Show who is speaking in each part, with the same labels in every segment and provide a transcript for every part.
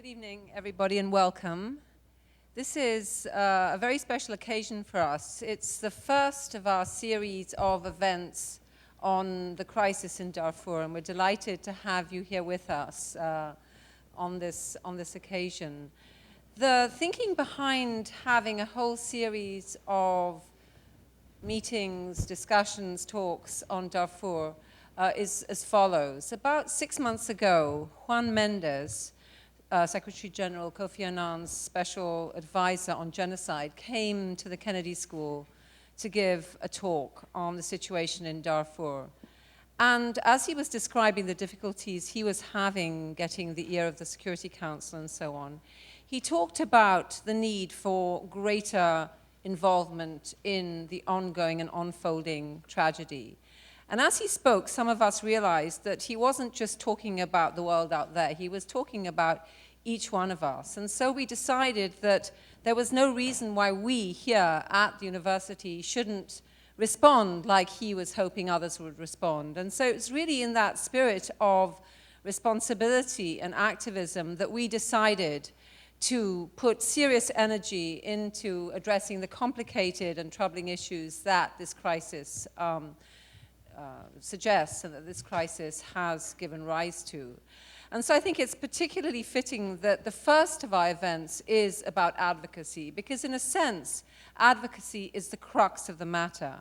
Speaker 1: Good evening, everybody, and welcome. This is a very special occasion for us. It's the first of our series of events on the crisis in Darfur, and we're delighted to have you here with us on this occasion. The thinking behind having a whole series of meetings, discussions, talks on Darfur is as follows. About 6 months ago, Juan Mendes, Secretary General Kofi Annan's special advisor on genocide, came to the Kennedy School to give a talk on the situation in Darfur. And as he was describing the difficulties he was having getting the ear of the Security Council and so on, he talked about the need for greater involvement in the ongoing and unfolding tragedy. And as he spoke, some of us realized that he wasn't just talking about the world out there, he was talking about each one of us. And so we decided that there was no reason why we here at the university shouldn't respond like he was hoping others would respond. And so it's really in that spirit of responsibility and activism that we decided to put serious energy into addressing the complicated and troubling issues that this crisis suggests and that this crisis has given rise to. And so I think it's particularly fitting that the first of our events is about advocacy, because in a sense, advocacy is the crux of the matter.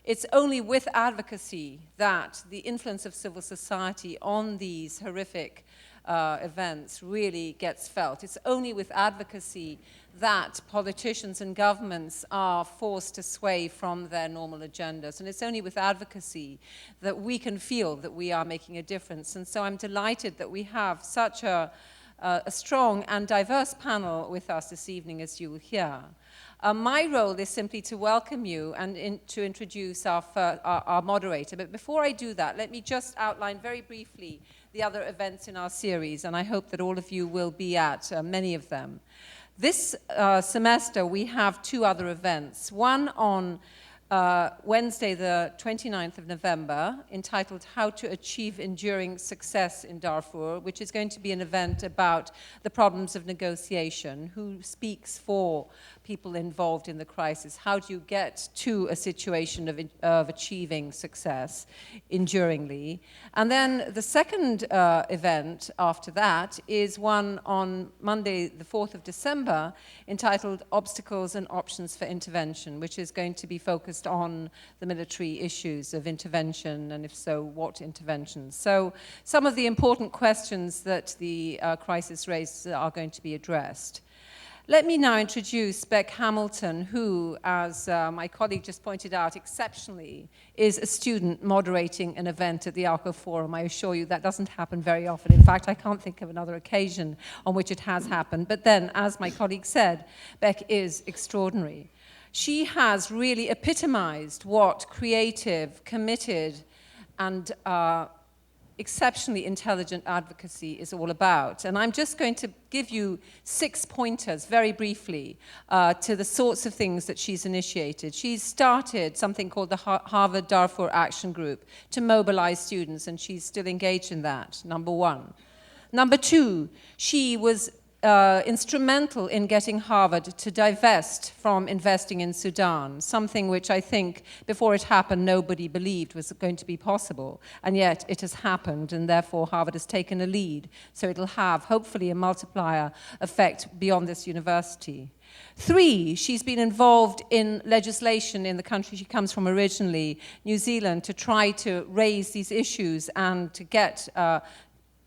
Speaker 1: It's only with advocacy that the influence of civil society on these horrific events really gets felt. It's only with advocacy that politicians and governments are forced to sway from their normal agendas. And it's only with advocacy that we can feel that we are making a difference. And so I'm delighted that we have such a strong and diverse panel with us this evening, as you will hear. My role is simply to welcome you and to introduce our moderator. But before I do that, let me just outline very briefly the other events in our series, and I hope that all of you will be at many of them. This semester, we have two other events. One on Wednesday, the 29th of November, entitled How to Achieve Enduring Success in Darfur, which is going to be an event about the problems of negotiation, who speaks for people involved in the crisis. How do you get to a situation of achieving success enduringly? And then the second event after that is one on Monday, the 4th of December, entitled Obstacles and Options for Intervention, which is going to be focused on the military issues of intervention, and if so, what interventions. So some of the important questions that the crisis raises are going to be addressed. Let me now introduce Beck Hamilton, who, as my colleague just pointed out, exceptionally is a student moderating an event at the ALCO Forum. I assure you that doesn't happen very often. In fact, I can't think of another occasion on which it has happened. But then, as my colleague said, Beck is extraordinary. She has really epitomized what creative, committed, and exceptionally intelligent advocacy is all about. And I'm just going to give you 6 pointers very briefly to the sorts of things that she's initiated. She's started something called the Harvard Darfur Action Group to mobilize students, and she's still engaged in that, number one. Number two, she was instrumental in getting Harvard to divest from investing in Sudan, something which I think before it happened nobody believed was going to be possible, and yet it has happened, and therefore Harvard has taken a lead, so it'll have hopefully a multiplier effect beyond this university. Three, she's been involved in legislation in the country she comes from originally, New Zealand, to try to raise these issues and to get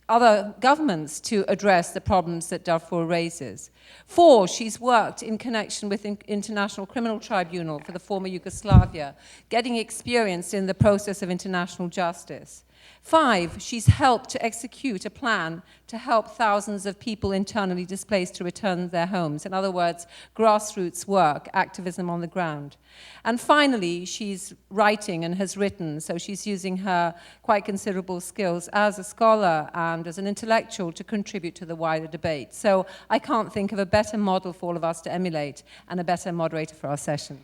Speaker 1: other governments to address the problems that Darfur raises. Four, she's worked in connection with the International Criminal Tribunal for the former Yugoslavia, getting experience in the process of international justice. Five, she's helped to execute a plan to help thousands of people internally displaced to return to their homes. In other words, grassroots work, activism on the ground. And finally, she's writing and has written, so she's using her quite considerable skills as a scholar and as an intellectual to contribute to the wider debate. So I can't think of a better model for all of us to emulate and a better moderator for our session.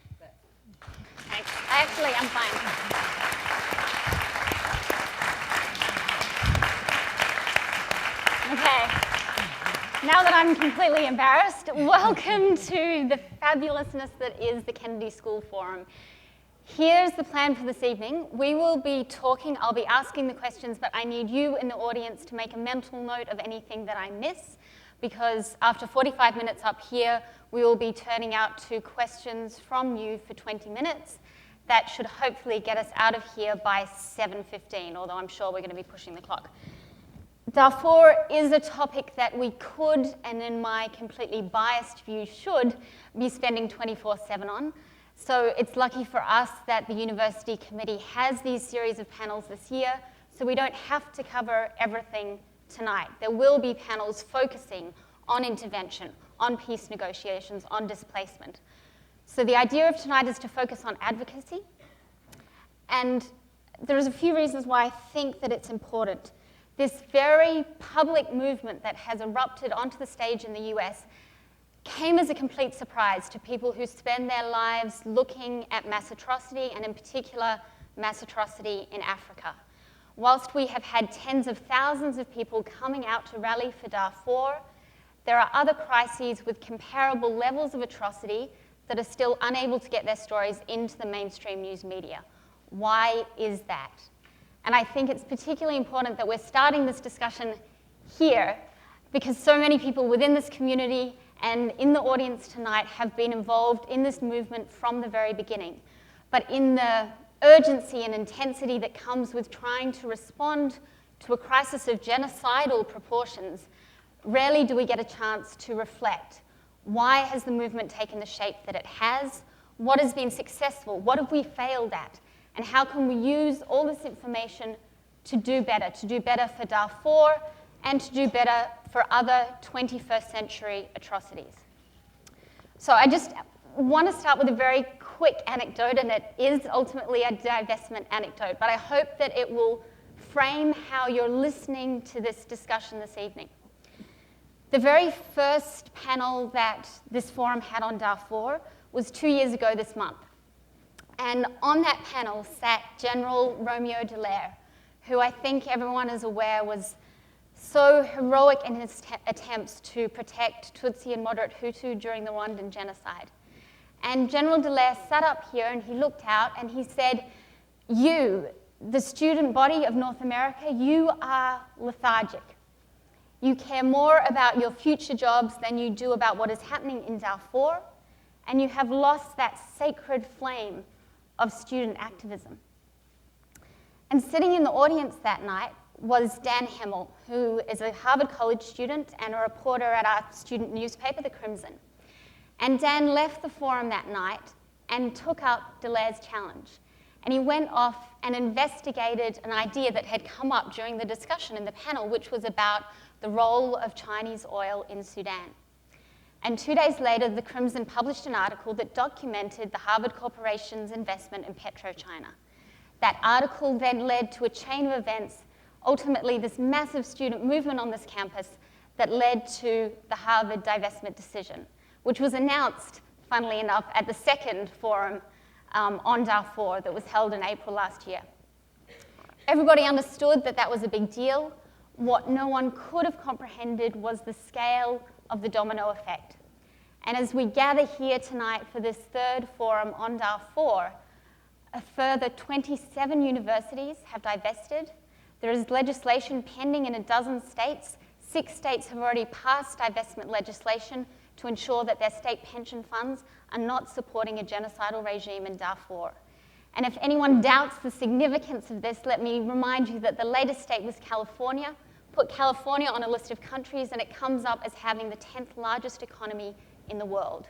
Speaker 2: Thanks. Actually, I'm fine. Okay. Now that I'm completely embarrassed, welcome to the fabulousness that is the Kennedy School Forum. Here's the plan for this evening. We will be talking, I'll be asking the questions, but I need you in the audience to make a mental note of anything that I miss, because after 45 minutes up here, we will be turning out to questions from you for 20 minutes. That should hopefully get us out of here by 7:15, although I'm sure we're going to be pushing the clock. Darfur is a topic that we could, and in my completely biased view should, be spending 24/7 on. So it's lucky for us that the university committee has these series of panels this year, so we don't have to cover everything tonight. There will be panels focusing on intervention, on peace negotiations, on displacement. So the idea of tonight is to focus on advocacy, and there's a few reasons why I think that it's important. This very public movement that has erupted onto the stage in the US came as a complete surprise to people who spend their lives looking at mass atrocity, and in particular, mass atrocity in Africa. Whilst we have had tens of thousands of people coming out to rally for Darfur, there are other crises with comparable levels of atrocity that are still unable to get their stories into the mainstream news media. Why is that? And I think it's particularly important that we're starting this discussion here because so many people within this community and in the audience tonight have been involved in this movement from the very beginning. But in the urgency and intensity that comes with trying to respond to a crisis of genocidal proportions, rarely do we get a chance to reflect. Why has the movement taken the shape that it has? What has been successful? What have we failed at? And how can we use all this information to do better for Darfur and to do better for other 21st century atrocities? So I just want to start with a very quick anecdote, and it is ultimately a divestment anecdote, but I hope that it will frame how you're listening to this discussion this evening. The very first panel that this forum had on Darfur was 2 years ago this month. And on that panel sat General Romeo Dallaire, who I think everyone is aware was so heroic in his attempts to protect Tutsi and moderate Hutu during the Rwandan genocide. And General Dallaire sat up here and he looked out and he said, "You, the student body of North America, you are lethargic. You care more about your future jobs than you do about what is happening in Darfur, and you have lost that sacred flame of student activism." And sitting in the audience that night was Dan Hemmel, who is a Harvard College student and a reporter at our student newspaper, The Crimson. And Dan left the forum that night and took up Dallaire's challenge. And he went off and investigated an idea that had come up during the discussion in the panel, which was about the role of Chinese oil in Sudan. And 2 days later, The Crimson published an article that documented the Harvard Corporation's investment in PetroChina. That article then led to a chain of events, ultimately this massive student movement on this campus that led to the Harvard divestment decision, which was announced, funnily enough, at the second forum on Darfur that was held in April last year. Everybody understood that that was a big deal. What no one could have comprehended was the scale of the domino effect. And as we gather here tonight for this third forum on Darfur, a further 27 universities have divested. There is legislation pending in a dozen states. 6 states have already passed divestment legislation to ensure that their state pension funds are not supporting a genocidal regime in Darfur. And if anyone doubts the significance of this, let me remind you that the latest state was California. Put California on a list of countries and it comes up as having the 10th largest economy in the world.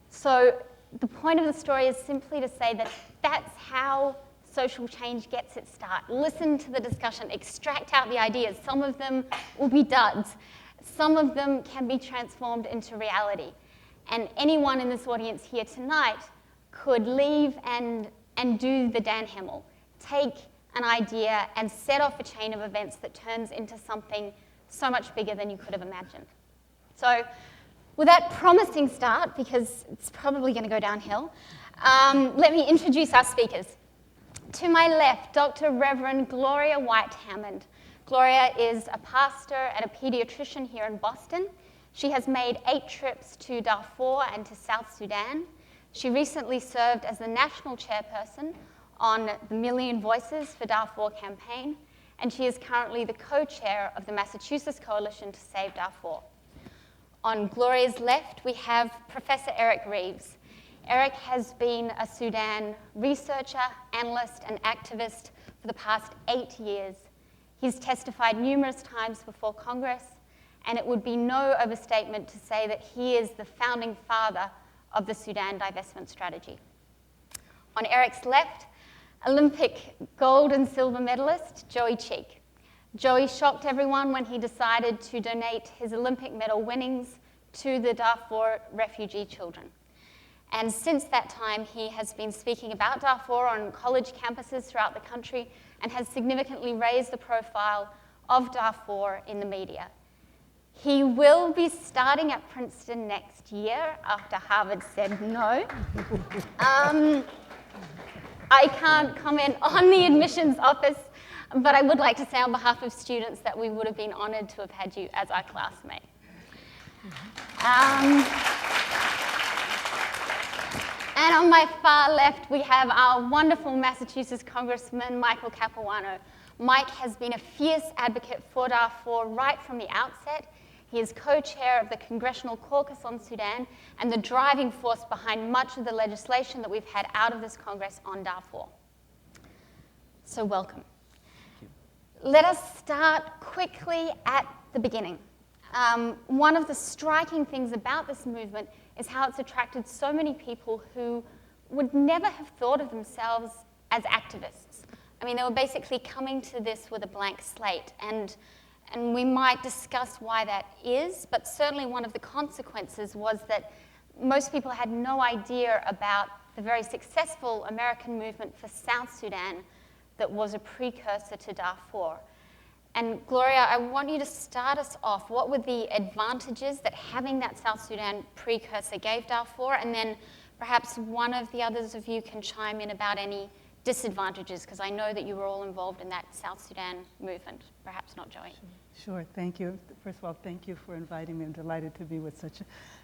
Speaker 2: So the point of the story is simply to say that that's how social change gets its start. Listen to the discussion, extract out the ideas. Some of them will be duds. Some of them can be transformed into reality. And anyone in this audience here tonight could leave and do the Dan Hemmel. Take an idea and set off a chain of events that turns into something so much bigger than you could have imagined. So with that promising start, because it's probably going to go downhill, let me introduce our speakers. To my left, Dr. Reverend Gloria White Hammond. Gloria is a pastor and a pediatrician here in Boston. She has made 8 trips to Darfur and to South Sudan. She recently served as the national chairperson on the Million Voices for Darfur campaign, and she is currently the co-chair of the Massachusetts Coalition to Save Darfur. On Gloria's left, we have Professor Eric Reeves. Eric has been a Sudan researcher, analyst, and activist for the past 8 years. He's testified numerous times before Congress, and it would be no overstatement to say that he is the founding father of the Sudan divestment strategy. On Eric's left, Olympic gold and silver medalist Joey Cheek. Joey shocked everyone when he decided to donate his Olympic medal winnings to the Darfur refugee children. And since that time, he has been speaking about Darfur on college campuses throughout the country and has significantly raised the profile of Darfur in the media. He will be starting at Princeton next year after Harvard said no. I can't comment on the admissions office, but I would like to say on behalf of students that we would have been honored to have had you as our classmate. And on my far left, we have our wonderful Massachusetts Congressman, Michael Capuano. Mike has been a fierce advocate for Darfur right from the outset. He is co-chair of the Congressional Caucus on Sudan and the driving force behind much of the legislation that we've had out of this Congress on Darfur. So welcome. Let us start quickly at the beginning. One of the striking things about this movement is how it's attracted so many people who would never have thought of themselves as activists. I mean, they were basically coming to this with a blank slate, and we might discuss why that is, but certainly one of the consequences was that most people had no idea about the very successful American movement for South Sudan that was a precursor to Darfur. And Gloria, I want you to start us off. What were the advantages that having that South Sudan precursor gave Darfur? And then perhaps one of the others of you can chime in about any disadvantages, because I know that you were all involved in that South Sudan movement. Perhaps not Joey.
Speaker 3: Sure, thank you. First of all, thank you for inviting me. I'm delighted to be with such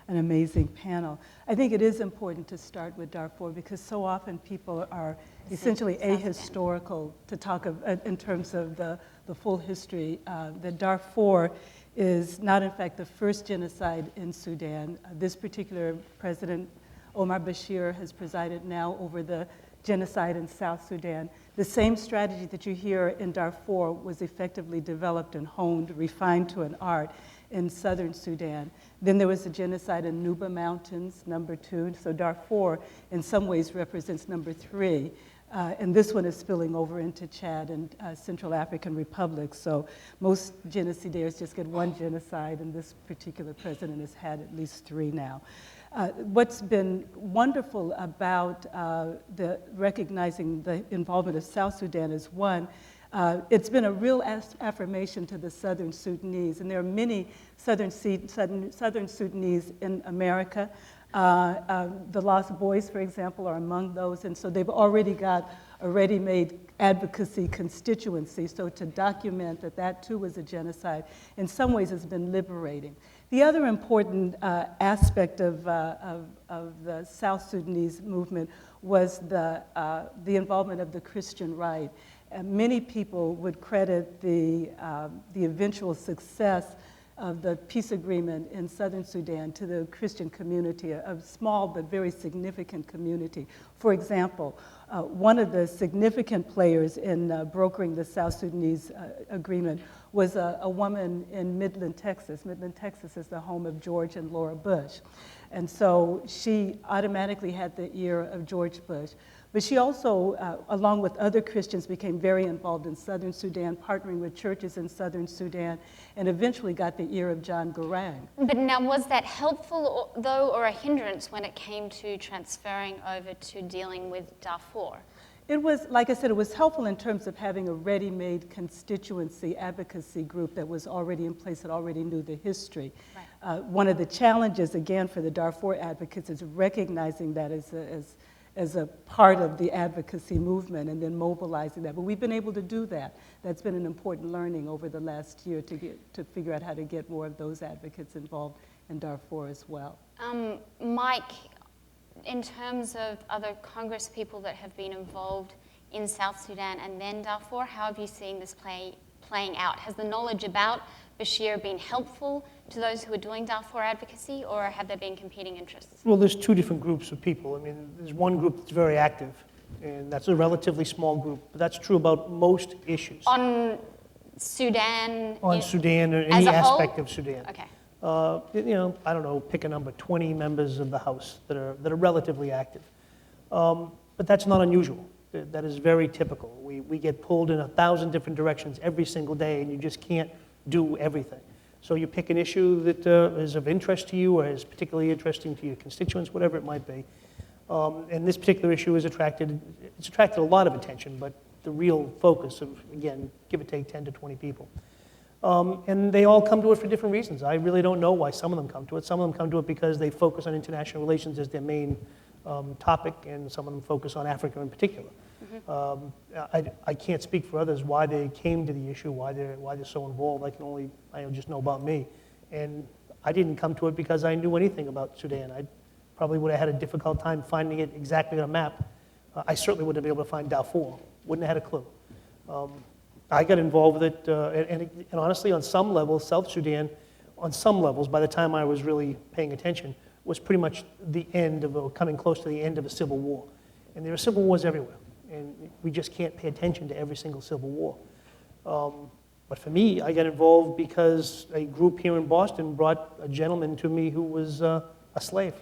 Speaker 3: an amazing panel. I think it is important to start with Darfur because so often people are essentially ahistorical to talk of, in terms of the full history. That Darfur is not, in fact, the first genocide in Sudan. This particular president, Omar Bashir, has presided now over the genocide in South Sudan. The same strategy that you hear in Darfur was effectively developed and honed, refined to an art in southern Sudan. Then there was a genocide in Nuba Mountains, number 2. So Darfur, in some ways, represents number 3. And this one is spilling over into Chad and Central African republics. So most genocidaires just get one genocide, and this particular president has had at least 3 now. What's been wonderful about the recognizing the involvement of South Sudan is, one, it's been a real affirmation to the Southern Sudanese, and there are many Southern Sudanese in America. The Lost Boys, for example, are among those, and so they've already got a ready-made advocacy constituency. So to document that that too was a genocide, in some ways has been liberating. The other important aspect of the South Sudanese movement was the involvement of the Christian right. Many people would credit the eventual success of the peace agreement in southern Sudan to the Christian community, a small but very significant community. For example, one of the significant players in brokering the South Sudanese agreement was a woman in Midland, Texas. Midland, Texas is the home of George and Laura Bush. And so she automatically had the ear of George Bush. But she also, along with other Christians, became very involved in southern Sudan, partnering with churches in southern Sudan, and eventually got the ear of John Garang.
Speaker 2: But now, was that helpful, though, or a hindrance when it came to transferring over to dealing with Darfur?
Speaker 3: It was, like I said, it was helpful in terms of having a ready-made constituency advocacy group that was already in place, that already knew the history. Right. One of the challenges, again, for the Darfur advocates is recognizing that as as a part of the advocacy movement and then mobilizing that. But we've been able to do that. That's been an important learning over the last year to figure out how to get more of those advocates involved in Darfur as well.
Speaker 2: Mike, in terms of other Congress people that have been involved in South Sudan and then Darfur, how have you seen this playing out? Has the knowledge about Bashir been helpful to those who are doing Darfur advocacy, or have there been competing interests?
Speaker 4: Well, there's two different groups of people. I mean, there's one group that's very active, and that's a relatively small group, but that's true about most issues.
Speaker 2: On Sudan?
Speaker 4: On Sudan, or
Speaker 2: as
Speaker 4: any
Speaker 2: a whole?
Speaker 4: aspect of Sudan.
Speaker 2: Okay.
Speaker 4: I don't know, pick a number, 20 members of the House that are relatively active. But that's not unusual. That is very typical. We get pulled in 1,000 different directions every single day, and you just can't do everything. So you pick an issue that is of interest to you or is particularly interesting to your constituents, whatever it might be. And this particular issue has attracted a lot of attention, but the real focus of, again, give or take 10 to 20 people. And they all come to it for different reasons. I really don't know why some of them come to it. Some of them come to it because they focus on international relations as their main topic, and some of them focus on Africa in particular. I can't speak for others why they came to the issue, why they're so involved. I just know about me. And I didn't come to it because I knew anything about Sudan. I probably would have had a difficult time finding it exactly on a map. I certainly wouldn't have been able to find Darfur. Wouldn't have had a clue. I got involved with it, and honestly, on some levels, South Sudan, on some levels, by the time I was really paying attention, was pretty much the end of, or coming close to the end of a civil war. And there are civil wars everywhere, and we just can't pay attention to every single civil war. But for me, I got involved because a group here in Boston brought a gentleman to me who was a slave,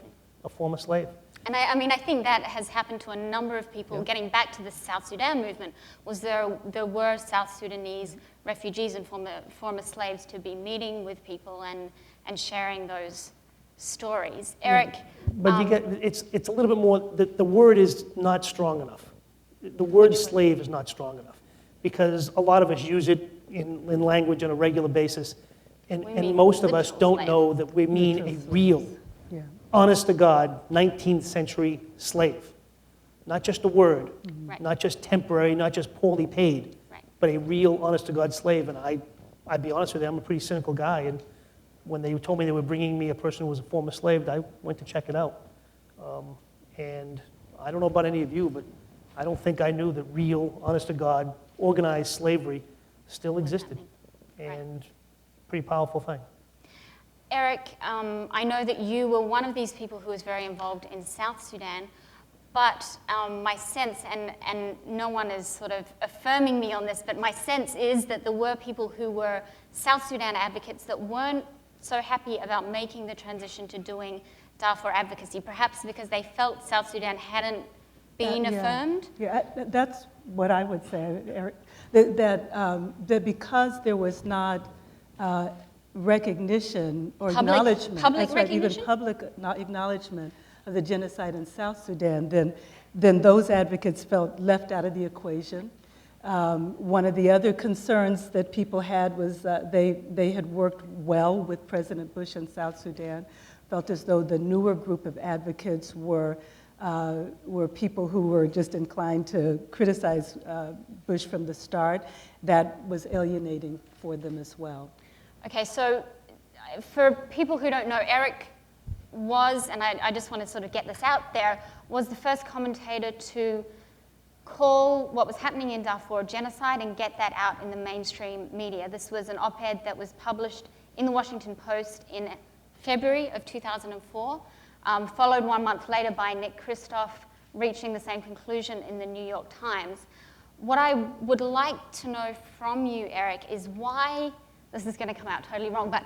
Speaker 4: a former slave.
Speaker 2: And I think that has happened to a number of people. Yeah. Getting back to the South Sudan movement, there were South Sudanese refugees and former slaves to be meeting with people and sharing those stories. Eric?
Speaker 4: But it's a little bit more, the word is not strong enough. The word slave is not strong enough because a lot of us use it in language on a regular basis, and most of us don't know that we mean a real, honest to God, 19th century slave. Not just a word, not just temporary, not just poorly paid, but a real, honest to God slave. And I'd be honest with you, I'm a pretty cynical guy, and when they told me they were bringing me a person who was a former slave, I went to check it out. And I don't know about any of you, but I don't think I knew that real, honest to God, organized slavery still existed. And pretty powerful thing.
Speaker 2: Eric, I know that you were one of these people who was very involved in South Sudan, but my sense, and no one is sort of affirming me on this, but my sense is that there were people who were South Sudan advocates that weren't so happy about making the transition to doing Darfur advocacy, perhaps because they felt South Sudan hadn't been affirmed?
Speaker 3: Yeah, that's what I would say, Eric, that because there was not recognition or acknowledgement,
Speaker 2: public recognition?
Speaker 3: Even public acknowledgement of the genocide in South Sudan, then those advocates felt left out of the equation. One of the other concerns that people had was they had worked well with President Bush in South Sudan, felt as though the newer group of advocates were people who were just inclined to criticize Bush from the start. That was alienating for them as well.
Speaker 2: Okay, so for people who don't know, Eric was, and I just want to sort of get this out there, was the first commentator to call what was happening in Darfur genocide and get that out in the mainstream media. This was an op-ed that was published in the Washington Post in February of 2004, followed 1 month later by Nick Kristof reaching the same conclusion in the New York Times. What I would like to know from you, Eric, is why, this is going to come out totally wrong, but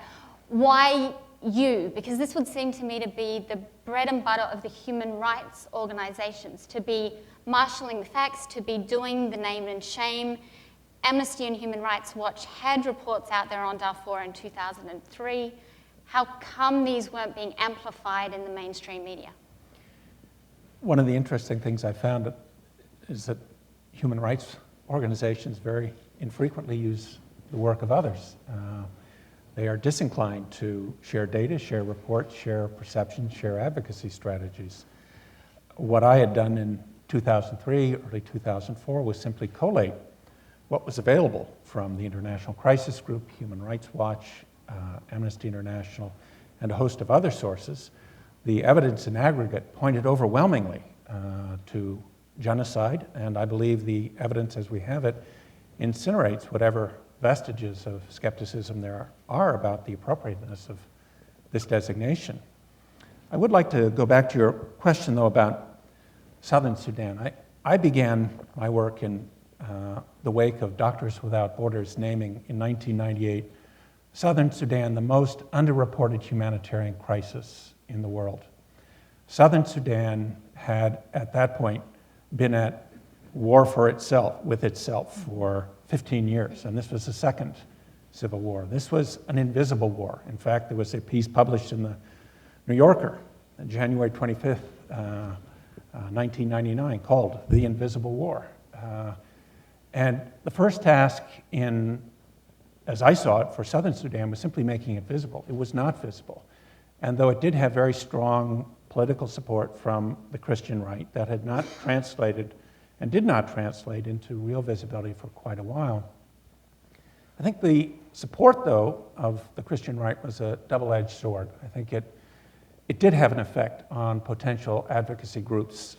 Speaker 2: why you? Because this would seem to me to be the bread and butter of the human rights organizations, to be marshalling the facts, to be doing the name and shame. Amnesty and Human Rights Watch had reports out there on Darfur in 2003. How come these weren't being amplified in the mainstream media?
Speaker 5: One of the interesting things I found is that human rights organizations very infrequently use the work of others. They are disinclined to share data, share reports, share perceptions, share advocacy strategies. what I had done in 2003, early 2004, was simply collate what was available from the International Crisis Group, Human Rights Watch, Amnesty International, and a host of other sources. The evidence in aggregate pointed overwhelmingly to genocide, and I believe the evidence as we have it incinerates whatever vestiges of skepticism there are about the appropriateness of this designation. I would like to go back to your question, though, about Southern Sudan. I began my work in the wake of Doctors Without Borders naming in 1998 Southern Sudan the most underreported humanitarian crisis in the world. Southern Sudan had, at that point, been at war with itself for 15 years, and this was the second civil war. This was an invisible war. In fact, there was a piece published in the New Yorker on January 25th, 1999, called The Invisible War. And the first task as I saw it, for Southern Sudan was simply making it visible. It was not visible. And though it did have very strong political support from the Christian right, that had not translated and did not translate into real visibility for quite a while. I think the support, though, of the Christian right was a double-edged sword. I think it did have an effect on potential advocacy groups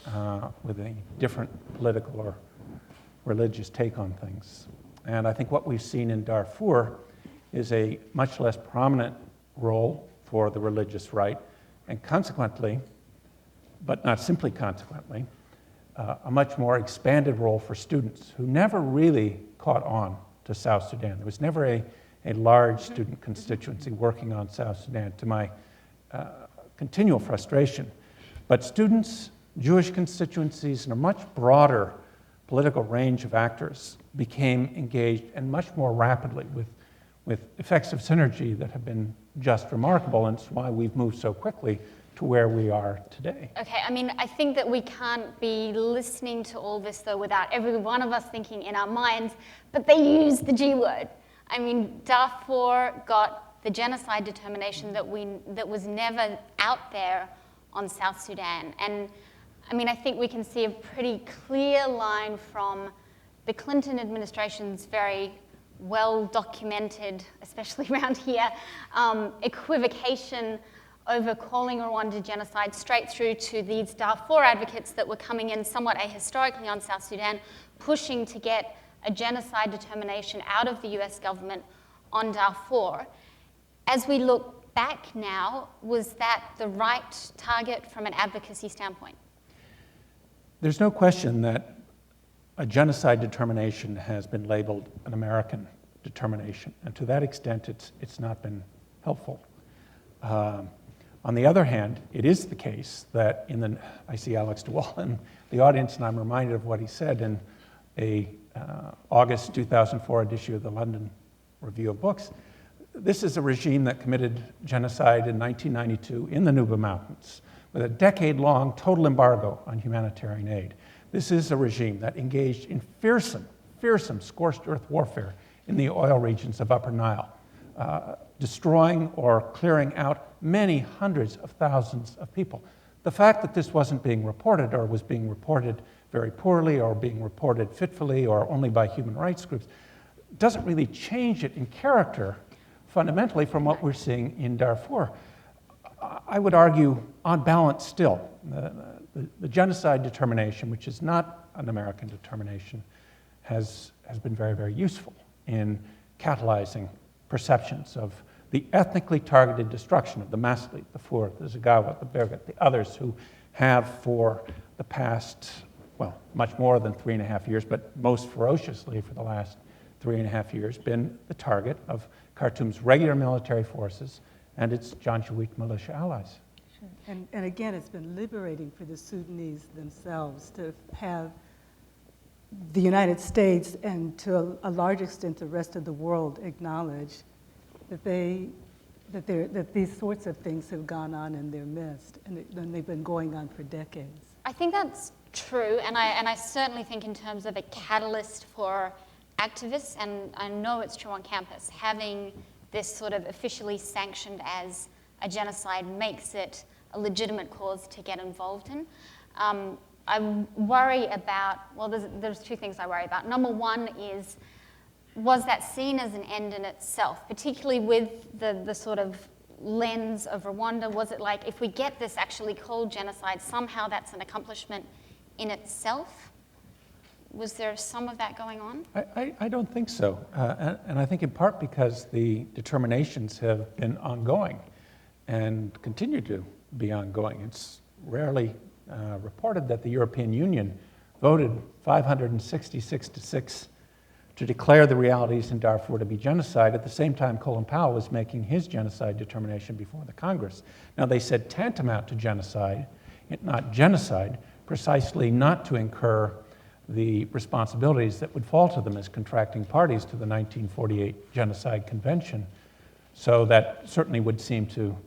Speaker 5: with a different political or religious take on things. And I think what we've seen in Darfur is a much less prominent role for the religious right, and consequently, but not simply consequently, a much more expanded role for students who never really caught on to South Sudan. There was never a large student constituency working on South Sudan, to my continual frustration. But students, Jewish constituencies, and a much broader political range of actors became engaged, and much more rapidly, with effects of synergy that have been just remarkable, and it's why we've moved so quickly to where we are today.
Speaker 2: Okay, I mean, I think that we can't be listening to all this, though, without every one of us thinking in our minds, but they use the G word. I mean, Darfur got the genocide determination that was never out there on South Sudan. And I mean, I think we can see a pretty clear line from the Clinton administration's very well-documented, especially around here, equivocation over calling Rwanda genocide, straight through to these Darfur advocates that were coming in somewhat ahistorically on South Sudan, pushing to get a genocide determination out of the US government on Darfur. As we look back now, was that the right target from an advocacy standpoint?
Speaker 5: There's no question that a genocide determination has been labeled an American determination, and to that extent, it's not been helpful. On the other hand, it is the case that I see Alex DeWall in the audience, and I'm reminded of what he said in a August 2004 issue of the London Review of Books. This is a regime that committed genocide in 1992 in the Nuba Mountains, with a decade-long total embargo on humanitarian aid. This is a regime that engaged in fearsome scorched earth warfare in the oil regions of Upper Nile, destroying or clearing out many hundreds of thousands of people. The fact that this wasn't being reported, or was being reported very poorly, or being reported fitfully, or only by human rights groups, doesn't really change it in character fundamentally from what we're seeing in Darfur. I would argue, on balance still, the genocide determination, which is not an American determination, has been very, very useful in catalyzing perceptions of the ethnically targeted destruction of the Masalit, the Fur, the Zagawa, the Bergat, the others who have for the past, well, much more than 3.5 years, but most ferociously for the last 3.5 years, been the target of Khartoum's regular military forces and its Janjaweed militia allies.
Speaker 3: Sure. And again, it's been liberating for the Sudanese themselves to have the United States, and to a large extent the rest of the world, acknowledge that these sorts of things have gone on in their midst, and they've been going on for decades.
Speaker 2: I think that's true, and I certainly think in terms of a catalyst for activists, and I know it's true on campus, having this sort of officially sanctioned as a genocide makes it a legitimate cause to get involved in. I worry about, well, there's two things I worry about. Number one is, was that seen as an end in itself, particularly with the sort of lens of Rwanda? Was it like, if we get this actually called genocide, somehow that's an accomplishment in itself? Was there some of that going on?
Speaker 5: I don't think so. And I think in part because the determinations have been ongoing and continue to be ongoing. It's rarely reported that the European Union voted 566-6 to declare the realities in Darfur to be genocide. At the same time, Colin Powell was making his genocide determination before the Congress. Now, they said tantamount to genocide, not genocide, precisely not to incur the responsibilities that would fall to them as contracting parties to the 1948 Genocide Convention. So that certainly would seem to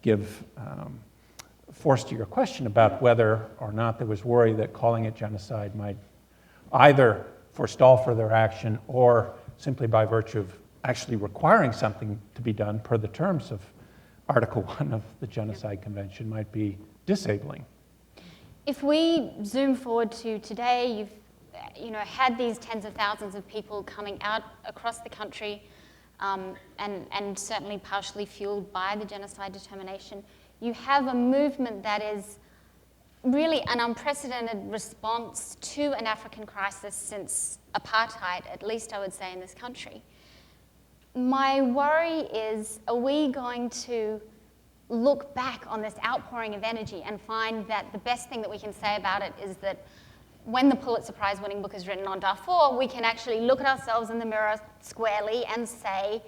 Speaker 5: give force to your question about whether or not there was worry that calling it genocide might either forestall further action or simply by virtue of actually requiring something to be done per the terms of Article 1 of the Genocide Convention might be disabling.
Speaker 2: If we zoom forward to today, you've had these tens of thousands of people coming out across the country, and certainly partially fueled by the genocide determination. You have a movement that is really an unprecedented response to an African crisis since apartheid, at least I would say, in this country. My worry is, are we going to look back on this outpouring of energy and find that the best thing that we can say about it is that when the Pulitzer Prize winning book is written on Darfur, we can actually look at ourselves in the mirror squarely and say,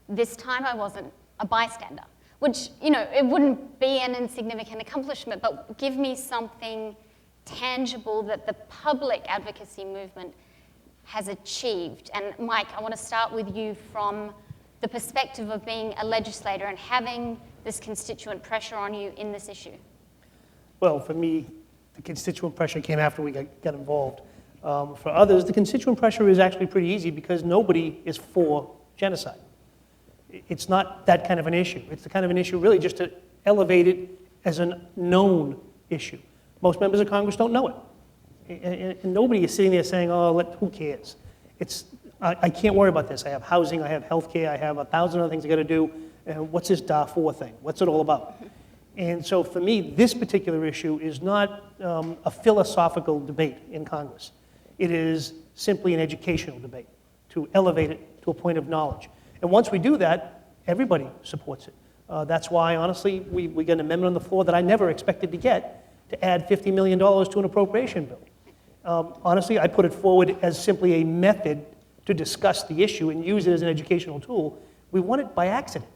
Speaker 2: this time I wasn't a bystander. Which, it wouldn't be an insignificant accomplishment, but give me something tangible that the public advocacy movement has achieved. And Mike, I want to start with you from the perspective of being a legislator and having this constituent pressure on you in this issue.
Speaker 4: Well, for me, the constituent pressure came after we got involved. For others, the constituent pressure is actually pretty easy because nobody is for genocide. It's not that kind of an issue. It's the kind of an issue really just to elevate it as a known issue. Most members of Congress don't know it. And nobody is sitting there saying, oh, who cares? I can't worry about this. I have housing, I have health care, I have 1,000 other things I got to do. And what's this Darfur thing? What's it all about? And so for me, this particular issue is not a philosophical debate in Congress. It is simply an educational debate to elevate it to a point of knowledge. And once we do that, everybody supports it. That's why, honestly, we got an amendment on the floor that I never expected to get to add $50 million to an appropriation bill. Honestly, I put it forward as simply a method to discuss the issue and use it as an educational tool. We won it by accident.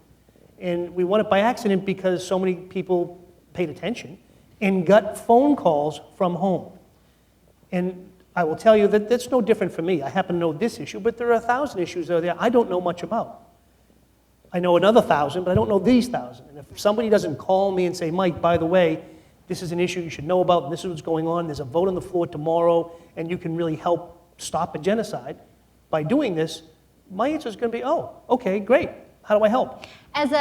Speaker 4: And we won it by accident because so many people paid attention and got phone calls from home. And I will tell you that that's no different for me. I happen to know this issue, but there are 1,000 issues there I don't know much about. I know another 1,000, but I don't know these 1,000. And if somebody doesn't call me and say, Mike, by the way, this is an issue you should know about, and this is what's going on, there's a vote on the floor tomorrow, and you can really help stop a genocide by doing this, my answer is going to be, oh, okay, great. How do I help?
Speaker 2: As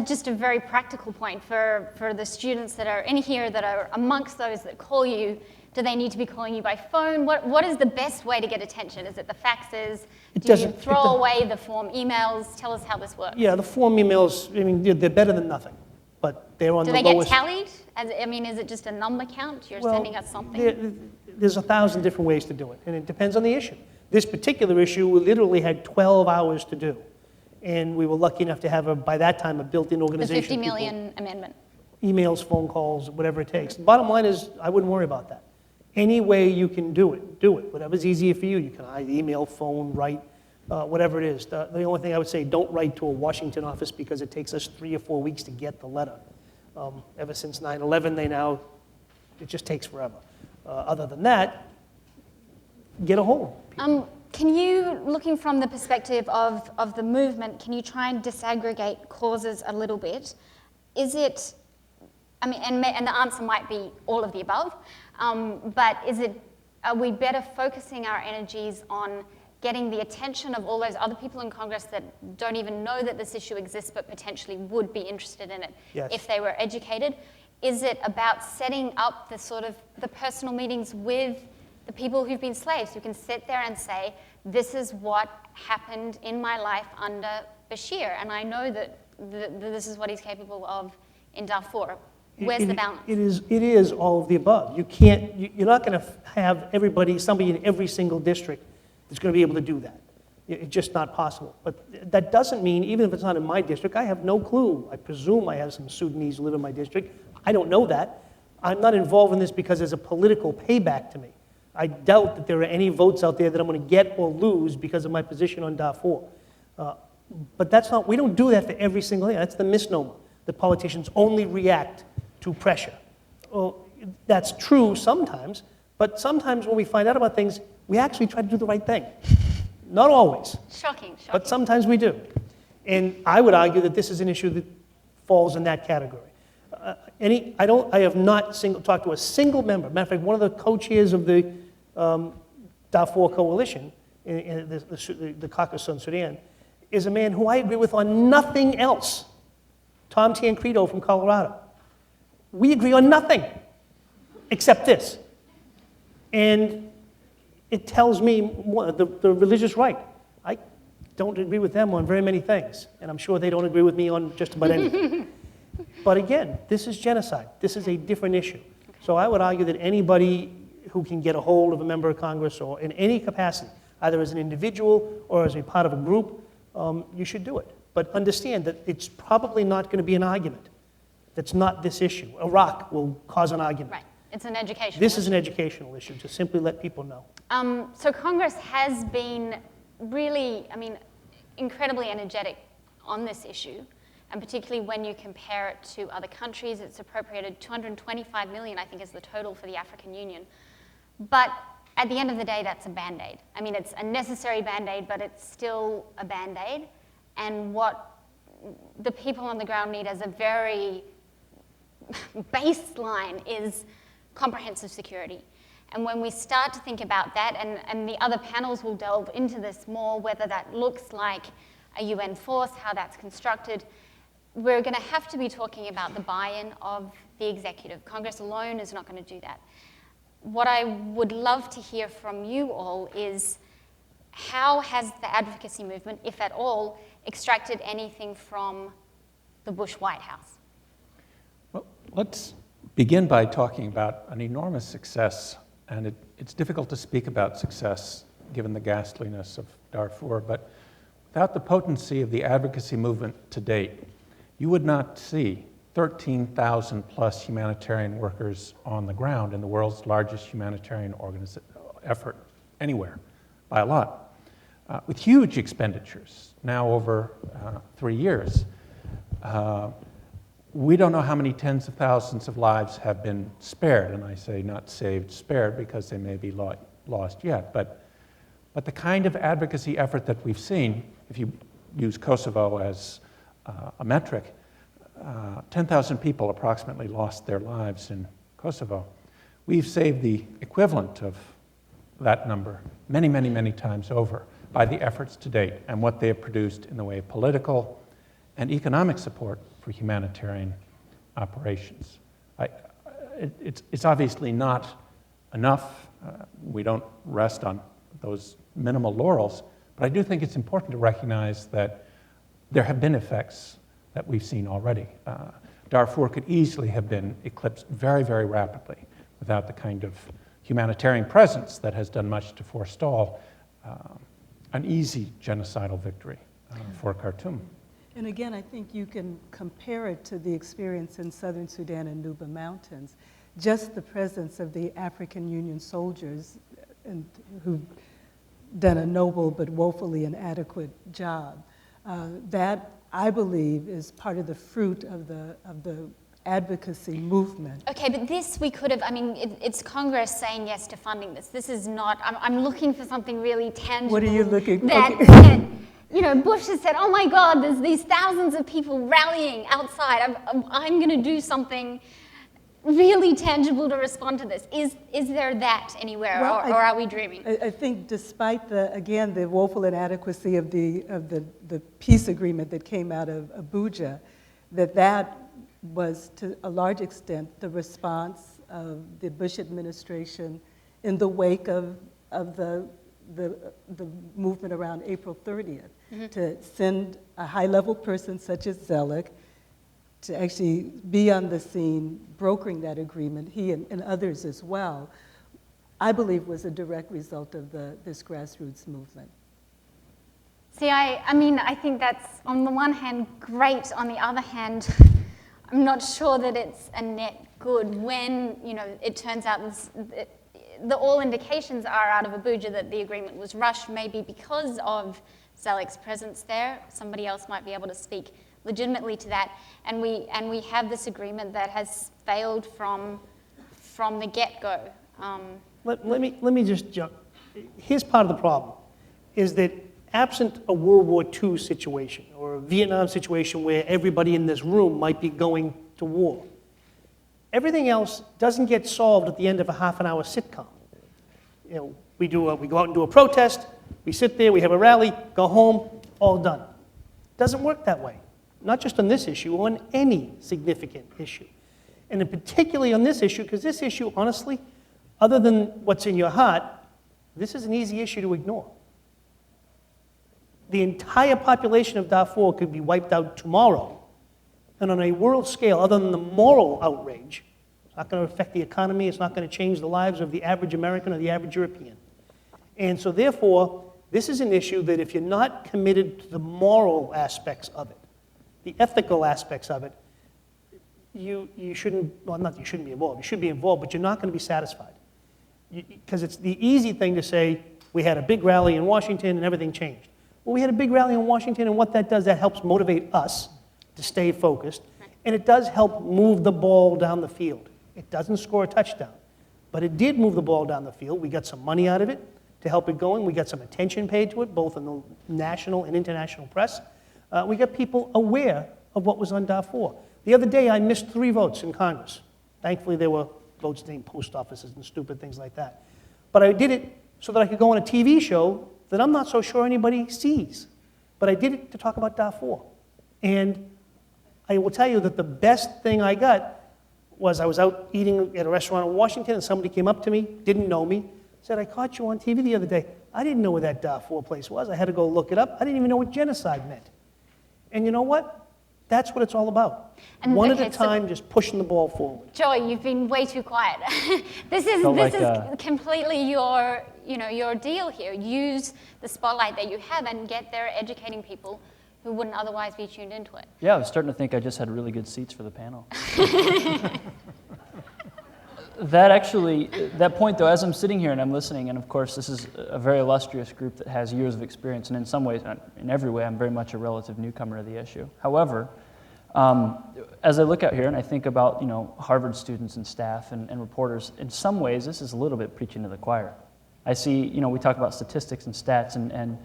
Speaker 2: just a very practical point for the students that are in here that are amongst those that call you, do they need to be calling you by phone? What is the best way to get attention? Is it the faxes? Do you throw away the form emails? Tell us how this works. Yeah,
Speaker 4: the form emails, I mean, they're better than nothing, but they're on the lowest.
Speaker 2: Do they get tallied? Is it just a number count? You're sending us something?
Speaker 4: There's 1,000 different ways to do it, and it depends on the issue. This particular issue, we literally had 12 hours to do. And we were lucky enough to have, by that time, a built-in organization.
Speaker 2: The 50 million amendment.
Speaker 4: Emails, phone calls, whatever it takes. The bottom line is, I wouldn't worry about that. Any way you can do it, do it. Whatever's easier for you. You can either email, phone, write, whatever it is. The only thing I would say, don't write to a Washington office because it takes us 3 or 4 weeks to get the letter. Ever since 9/11, it just takes forever. Other than that, get a hold of people.
Speaker 2: Can you, looking from the perspective of the movement, can you try and disaggregate causes a little bit? Is it, and the answer might be all of the above, but are we better focusing our energies on getting the attention of all those other people in Congress that don't even know that this issue exists but potentially would be interested in it if they were educated? Is it about setting up the sort of the personal meetings with the people who've been slaves, who can sit there and say, this is what happened in my life under Bashir, and I know that this is what he's capable of in Darfur. Where's the balance?
Speaker 4: It is all of the above. You're not going to have somebody in every single district that's going to be able to do that. It's just not possible. But that doesn't mean, even if it's not in my district, I have no clue. I presume I have some Sudanese who live in my district. I don't know that. I'm not involved in this because there's a political payback to me. I doubt that there are any votes out there that I'm going to get or lose because of my position on Darfur. But we don't do that for every single thing. That's the misnomer, that politicians only react to pressure. Well, that's true sometimes, but sometimes when we find out about things, we actually try to do the right thing. Not always.
Speaker 2: Shocking.
Speaker 4: But sometimes we do. And I would argue that this is an issue that falls in that category. I have not talked to a single member. Matter of fact, one of the co-chairs of the Darfur Coalition, in the caucus on Sudan, is a man who I agree with on nothing else. Tom Tancredo from Colorado. We agree on nothing except this. And it tells me the religious right. I don't agree with them on very many things, and I'm sure they don't agree with me on just about anything. But again, this is genocide. This is a different issue. So I would argue that anybody who can get a hold of a member of Congress or in any capacity, either as an individual or as a part of a group, you should do it. But understand that it's probably not going to be an argument. That's not this issue. Iraq will cause an argument.
Speaker 2: Right. It's an educational issue.
Speaker 4: This is an educational issue, to simply let people know.
Speaker 2: So Congress has been really, incredibly energetic on this issue, and particularly when you compare it to other countries. It's appropriated $225 million, I think, is the total for the African Union. But at the end of the day, that's a Band-Aid. It's a necessary Band-Aid, but it's still a Band-Aid. And what the people on the ground need as a very baseline is comprehensive security. And when we start to think about that, and the other panels will delve into this more, whether that looks like a UN force, how that's constructed, we're going to have to be talking about the buy-in of the executive. Congress alone is not going to do that. What I would love to hear from you all is, how has the advocacy movement, if at all, extracted anything from the Bush White House?
Speaker 5: Well, let's begin by talking about an enormous success, and it's difficult to speak about success given the ghastliness of Darfur, but without the potency of the advocacy movement to date, you would not see 13,000 plus humanitarian workers on the ground in the world's largest humanitarian effort anywhere, by a lot, with huge expenditures, now over 3 years. We don't know how many tens of thousands of lives have been spared, and I say not saved, spared, because they may be lost yet. But the kind of advocacy effort that we've seen, if you use Kosovo as a metric, 10,000 people approximately lost their lives in Kosovo. We've saved the equivalent of that number many, many, many times over by the efforts to date and what they have produced in the way of political and economic support for humanitarian operations. It's obviously not enough. We don't rest on those minimal laurels, but I do think it's important to recognize that there have been effects that we've seen already. Darfur could easily have been eclipsed very, very rapidly without the kind of humanitarian presence that has done much to forestall an easy genocidal victory for Khartoum.
Speaker 3: And again, I think you can compare it to the experience in southern Sudan and Nuba Mountains. Just the presence of the African Union soldiers who've done a noble but woefully inadequate job. That, I believe, is part of the fruit of the advocacy movement.
Speaker 2: Okay, but this we could have, it's Congress saying yes to funding this. This is not, I'm looking for something really tangible.
Speaker 3: What are you looking for?
Speaker 2: That, Bush has said, oh my God, there's these thousands of people rallying outside. I'm going to do something really tangible to respond to this. Is there that anywhere, well, or are we dreaming?
Speaker 3: I think despite the woeful inadequacy of the peace agreement that came out of Abuja, that was to a large extent the response of the Bush administration in the wake of the movement around April 30th, to send a high-level person such as Zelig to actually be on the scene brokering that agreement, he and others as well, I believe was a direct result of this grassroots movement.
Speaker 2: See, I mean, I think that's, on the one hand, great. On the other hand, I'm not sure that it's a net good when, you know, it turns out all indications are out of Abuja that the agreement was rushed, maybe because of Zelig's presence there. Somebody else might be able to speak legitimately to that. And we have this agreement that has failed from the get-go.
Speaker 4: Let me just jump. Here's part of the problem, is that absent a World War II situation or a Vietnam situation where everybody in this room might be going to war, everything else doesn't get solved at the end of a half-an-hour sitcom. You know, we go out and do a protest, we sit there, we have a rally, go home, all done. Doesn't work that way. Not just on this issue, on any significant issue. And in particularly on this issue, because this issue, honestly, other than what's in your heart, this is an easy issue to ignore. The entire population of Darfur could be wiped out tomorrow. And on a world scale, other than the moral outrage, it's not going to affect the economy, it's not going to change the lives of the average American or the average European. And so therefore, this is an issue that if you're not committed to the moral aspects of it, the ethical aspects of it, you shouldn't, well, not that you shouldn't be involved, you should be involved, but you're not going to be satisfied. Because it's the easy thing to say, we had a big rally in Washington and everything changed. Well, we had a big rally in Washington, and what that does, that helps motivate us to stay focused, and it does help move the ball down the field. It doesn't score a touchdown, but it did move the ball down the field. We got some money out of it to help it going. We got some attention paid to it, both in the national and international press. We got people aware of what was on Darfur. The other day, I missed 3 votes in Congress. Thankfully, there were votes named post offices and stupid things like that. But I did it so that I could go on a TV show that I'm not so sure anybody sees. But I did it to talk about Darfur. And I will tell you that the best thing I got was I was out eating at a restaurant in Washington, and somebody came up to me, didn't know me, said, I caught you on TV the other day. I didn't know where that Darfur place was. I had to go look it up. I didn't even know what genocide meant. And you know what? That's what it's all about. And one at a time, just pushing the ball forward.
Speaker 2: Joy, you've been way too quiet. This is completely your deal here. Use the spotlight that you have and get there educating people who wouldn't otherwise be tuned into it.
Speaker 6: Yeah, I was starting to think I just had really good seats for the panel. That point though, as I'm sitting here and I'm listening, and of course this is a very illustrious group that has years of experience, and in some ways, in every way, I'm very much a relative newcomer to the issue. However, as I look out here and I think about, Harvard students and staff and reporters, in some ways this is a little bit preaching to the choir. I see, we talk about statistics and stats and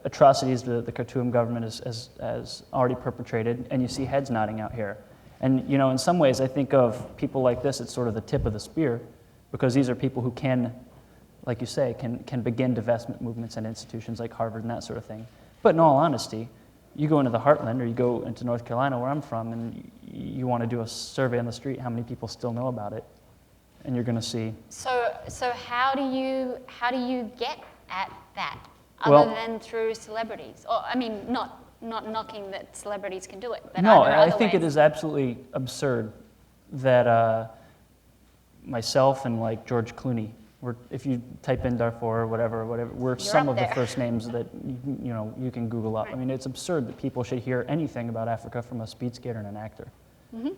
Speaker 6: atrocities the Khartoum government has already perpetrated, and you see heads nodding out here. And in some ways, I think of people like this, it's sort of the tip of the spear, because these are people who can, like you say, can begin divestment movements and institutions like Harvard and that sort of thing. But in all honesty, you go into the heartland, or you go into North Carolina, where I'm from, and you want to do a survey on the street, how many people still know about it? And you're going to see. So
Speaker 2: how do you get at that, other than through celebrities? Or not knocking that celebrities can do it. But
Speaker 6: no, I think it is absolutely absurd that myself and like George Clooney, if you type in Darfur or whatever, we're some of the first names that you can Google up. Right. It's absurd that people should hear anything about Africa from a speed skater and an actor. Mm-hmm.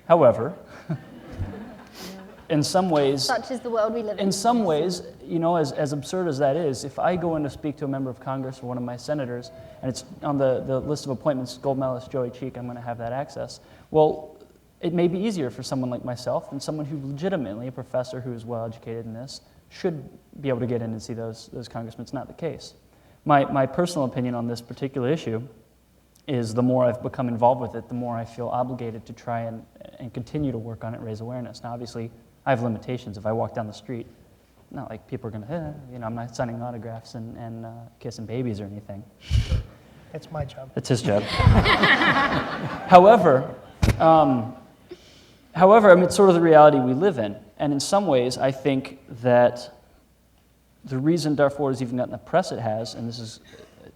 Speaker 6: However, in some ways,
Speaker 2: such is the world we live in.
Speaker 6: In some ways, as absurd as that is, if I go in to speak to a member of Congress or one of my senators, and it's on the list of appointments, gold medalist Joey Cheek, I'm going to have that access. Well, it may be easier for someone like myself and someone who legitimately, a professor who is well educated in this, should be able to get in and see those congressmen. It's not the case. My personal opinion on this particular issue is the more I've become involved with it, the more I feel obligated to try and continue to work on it, raise awareness. Now, obviously, I have limitations. If I walk down the street, not like people are going to, I'm not signing autographs and kissing babies or anything.
Speaker 4: That's my job.
Speaker 6: It's his job. However, However, I mean, it's sort of the reality we live in. And in some ways, I think that the reason Darfur has even gotten the press it has, and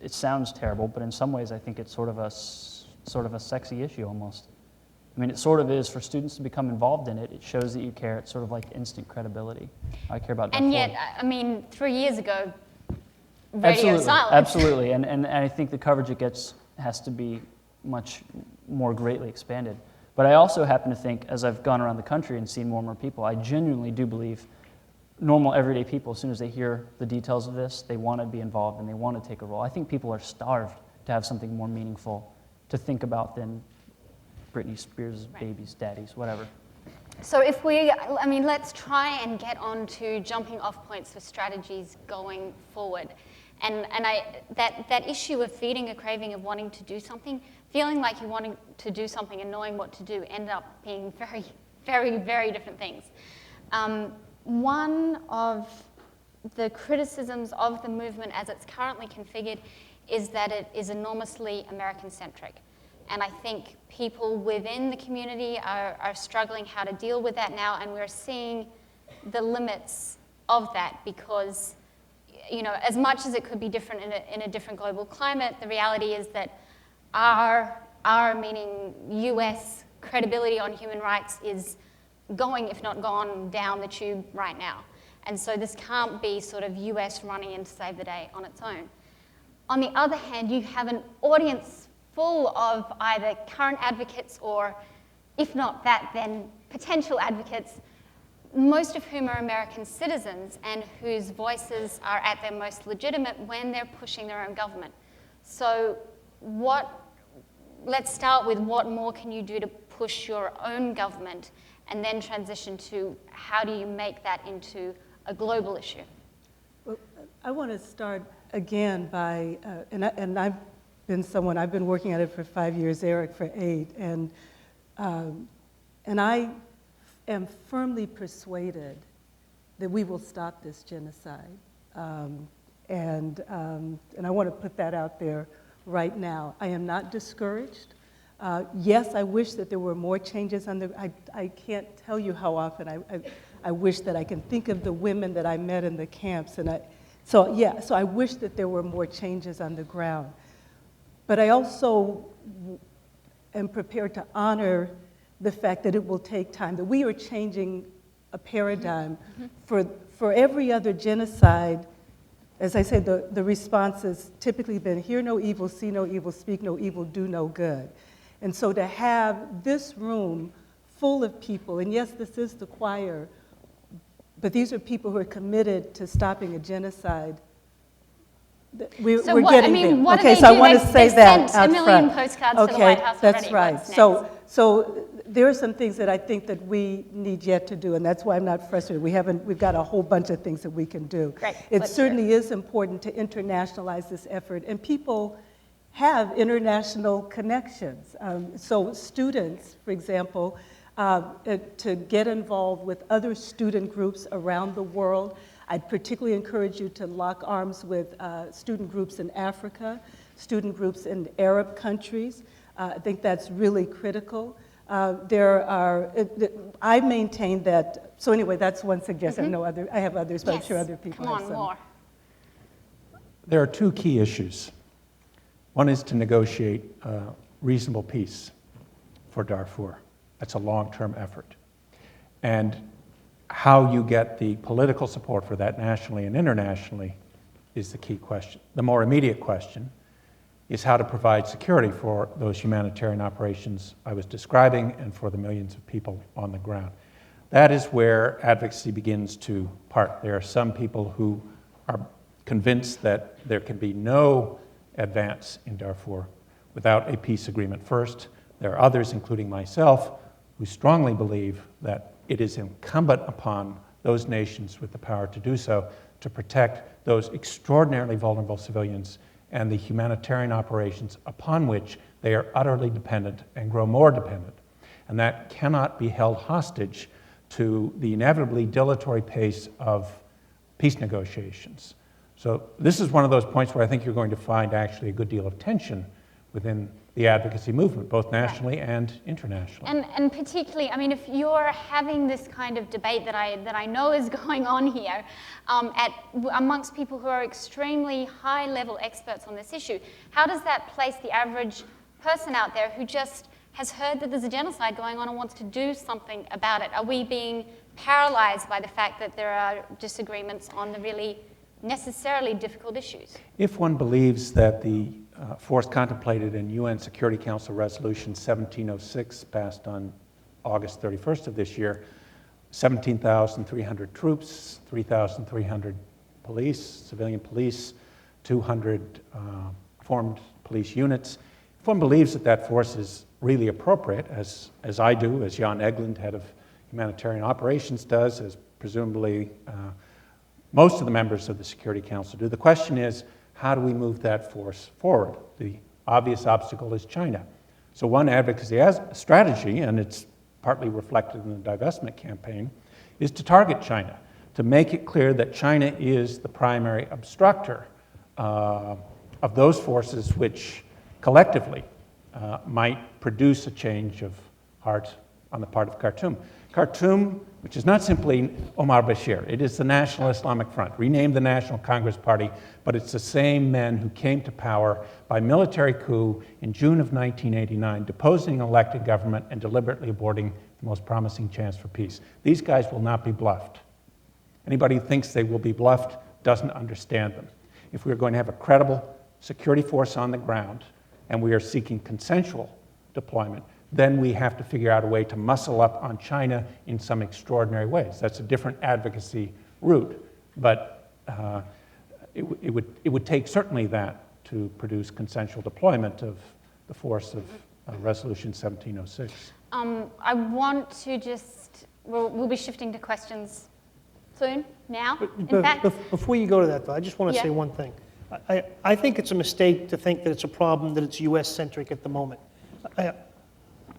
Speaker 6: it sounds terrible, but in some ways I think it's sort of a sexy issue almost. I mean, it sort of is for students to become involved in it. It shows that you care. It's sort of like instant credibility. I care about Darfur.
Speaker 2: And yet, I mean, 3 years ago, radio silence.
Speaker 6: Absolutely. And I think the coverage it gets has to be much more greatly expanded. But I also happen to think, as I've gone around the country and seen more and more people, I genuinely do believe normal, everyday people, as soon as they hear the details of this, they want to be involved and they want to take a role. I think people are starved to have something more meaningful to think about than Britney Spears' babies, daddies, whatever.
Speaker 2: So let's try and get on to jumping off points for strategies going forward. And that issue of feeding a craving of wanting to do something, feeling like you wanting to do something and knowing what to do end up being very, very, very different things. One of the criticisms of the movement as it's currently configured is that it is enormously American-centric. And I think people within the community are struggling how to deal with that now, and we're seeing the limits of that because, as much as it could be different in a different global climate, the reality is that our meaning US credibility on human rights is going, if not gone, down the tube right now. And so this can't be sort of US running in to save the day on its own. On the other hand, you have an audience full of either current advocates or, if not that, then potential advocates, most of whom are American citizens and whose voices are at their most legitimate when they're pushing their own government. So let's start with what more can you do to push your own government, and then transition to how do you make that into a global issue?
Speaker 3: Well, I want to start again by, and I've been working at it for 5 years, Eric for 8, and I am firmly persuaded that we will stop this genocide. And I want to put that out there right now. I am not discouraged. Yes, I wish that there were more changes on I can't tell you how often I wish that I can think of the women that I met in the camps, so I wish that there were more changes on the ground. But I also am prepared to honor the fact that it will take time, that we are changing a paradigm. For every other genocide, as I said, the response has typically been hear no evil, see no evil, speak no evil, do no good. And so to have this room full of people, and yes, this is the choir, but these are people who are committed to stopping a genocide. We're getting there.
Speaker 2: What
Speaker 3: okay,
Speaker 2: do
Speaker 3: so
Speaker 2: they
Speaker 3: I want to say that out
Speaker 2: sent 1 million postcards to the White House already.
Speaker 3: That's right. So there are some things that I think that we need yet to do, and that's why I'm not frustrated. We've got a whole bunch of things that we can do.
Speaker 2: Great.
Speaker 3: It certainly is important to internationalize this effort, and people have international connections. So students, for example, to get involved with other student groups around the world. I'd particularly encourage you to lock arms with student groups in Africa, student groups in Arab countries. I think that's really critical. I maintain that, so anyway, that's one suggestion. I have others, but I'm sure other people have some.
Speaker 2: Come on, more.
Speaker 5: There are two key issues. One is to negotiate reasonable peace for Darfur. That's a long-term effort. And how you get the political support for that nationally and internationally is the key question. The more immediate question is how to provide security for those humanitarian operations I was describing and for the millions of people on the ground. That is where advocacy begins to part. There are some people who are convinced that there can be no advance in Darfur without a peace agreement first. There are others, including myself, who strongly believe that it is incumbent upon those nations with the power to do so to protect those extraordinarily vulnerable civilians and the humanitarian operations upon which they are utterly dependent and grow more dependent. And that cannot be held hostage to the inevitably dilatory pace of peace negotiations. So this is one of those points where I think you're going to find actually a good deal of tension within the advocacy movement, both nationally and internationally.
Speaker 2: And particularly, I mean, if you're having this kind of debate that I know is going on here amongst people who are extremely high-level experts on this issue, how does that place the average person out there who just has heard that there's a genocide going on and wants to do something about it? Are we being paralyzed by the fact that there are disagreements on the really necessarily difficult issues?
Speaker 5: If one believes that the force contemplated in UN Security Council Resolution 1706, passed on August 31st of this year, 17,300 troops, 3,300 police, civilian police, 200 formed police units. If one believes that that force is really appropriate, as I do, as Jan Egeland, head of humanitarian operations, does, as presumably most of the members of the Security Council do, the question is, how do we move that force forward? The obvious obstacle is China. So one advocacy strategy, and it's partly reflected in the divestment campaign, is to target China, to make it clear that China is the primary obstructor of those forces which collectively might produce a change of heart on the part of Khartoum. Khartoum, which is not simply Omar Bashir, it is the National Islamic Front, renamed the National Congress Party, but it's the same men who came to power by military coup in June of 1989, deposing an elected government and deliberately aborting the most promising chance for peace. These guys will not be bluffed. Anybody who thinks they will be bluffed doesn't understand them. If we are going to have a credible security force on the ground, and we are seeking consensual deployment, then we have to figure out a way to muscle up on China in some extraordinary ways. That's a different advocacy route, but it would take certainly that to produce consensual deployment of the force of Resolution 1706.
Speaker 2: I want to just, we'll be shifting to questions soon, now, in fact.
Speaker 4: Before you go to that, though, I just want to say one thing. I think it's a mistake to think that it's a problem that it's US-centric at the moment.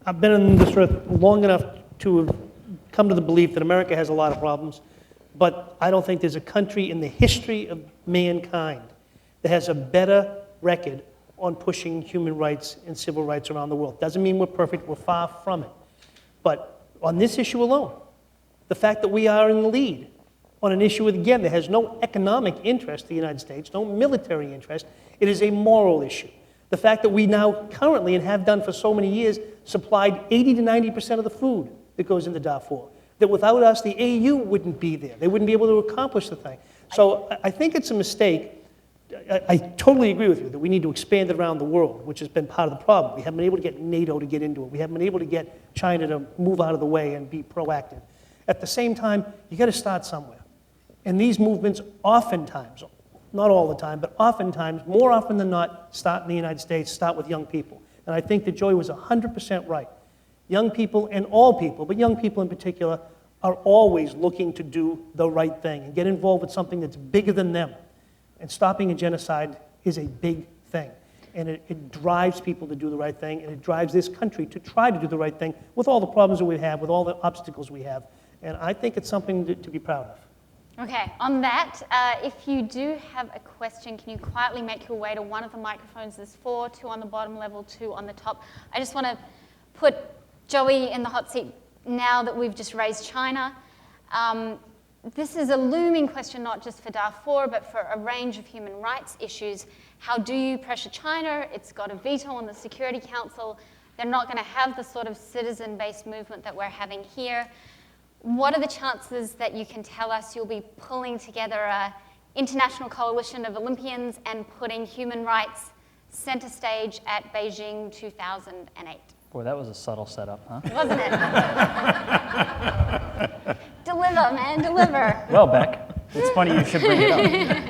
Speaker 4: I've been on this earth long enough to have come to the belief that America has a lot of problems, but I don't think there's a country in the history of mankind that has a better record on pushing human rights and civil rights around the world. Doesn't mean we're perfect, we're far from it. But on this issue alone, the fact that we are in the lead on an issue, again, that has no economic interest to the United States, no military interest, it is a moral issue. The fact that we now currently, and have done for so many years, supplied 80 to 90% of the food that goes into Darfur. That without us, the AU wouldn't be there. They wouldn't be able to accomplish the thing. So I think it's a mistake. I totally agree with you that we need to expand it around the world, which has been part of the problem. We haven't been able to get NATO to get into it. We haven't been able to get China to move out of the way and be proactive. At the same time, you got to start somewhere. And these movements oftentimes, not all the time, but oftentimes, more often than not, start in the United States, start with young people. And I think that Joy was 100% right. Young people, and all people, but young people in particular, are always looking to do the right thing and get involved with something that's bigger than them. And stopping a genocide is a big thing. And it drives people to do the right thing, and it drives this country to try to do the right thing with all the problems that we have, with all the obstacles we have. And I think it's something to be proud of.
Speaker 2: Okay, on that, if you do have a question, can you quietly make your way to one of the microphones? There's 4, 2 on the bottom level, 2 on the top. I just want to put Joey in the hot seat now that we've just raised China. This is a looming question, not just for Darfur, but for a range of human rights issues. How do you pressure China? It's got a veto on the Security Council. They're not going to have the sort of citizen-based movement that we're having here. What are the chances that you can tell us you'll be pulling together an international coalition of Olympians and putting human rights center stage at Beijing 2008?
Speaker 6: Boy, that was a subtle setup, huh?
Speaker 2: Wasn't it? Deliver, man, deliver.
Speaker 6: Well, Beck, it's funny you should bring it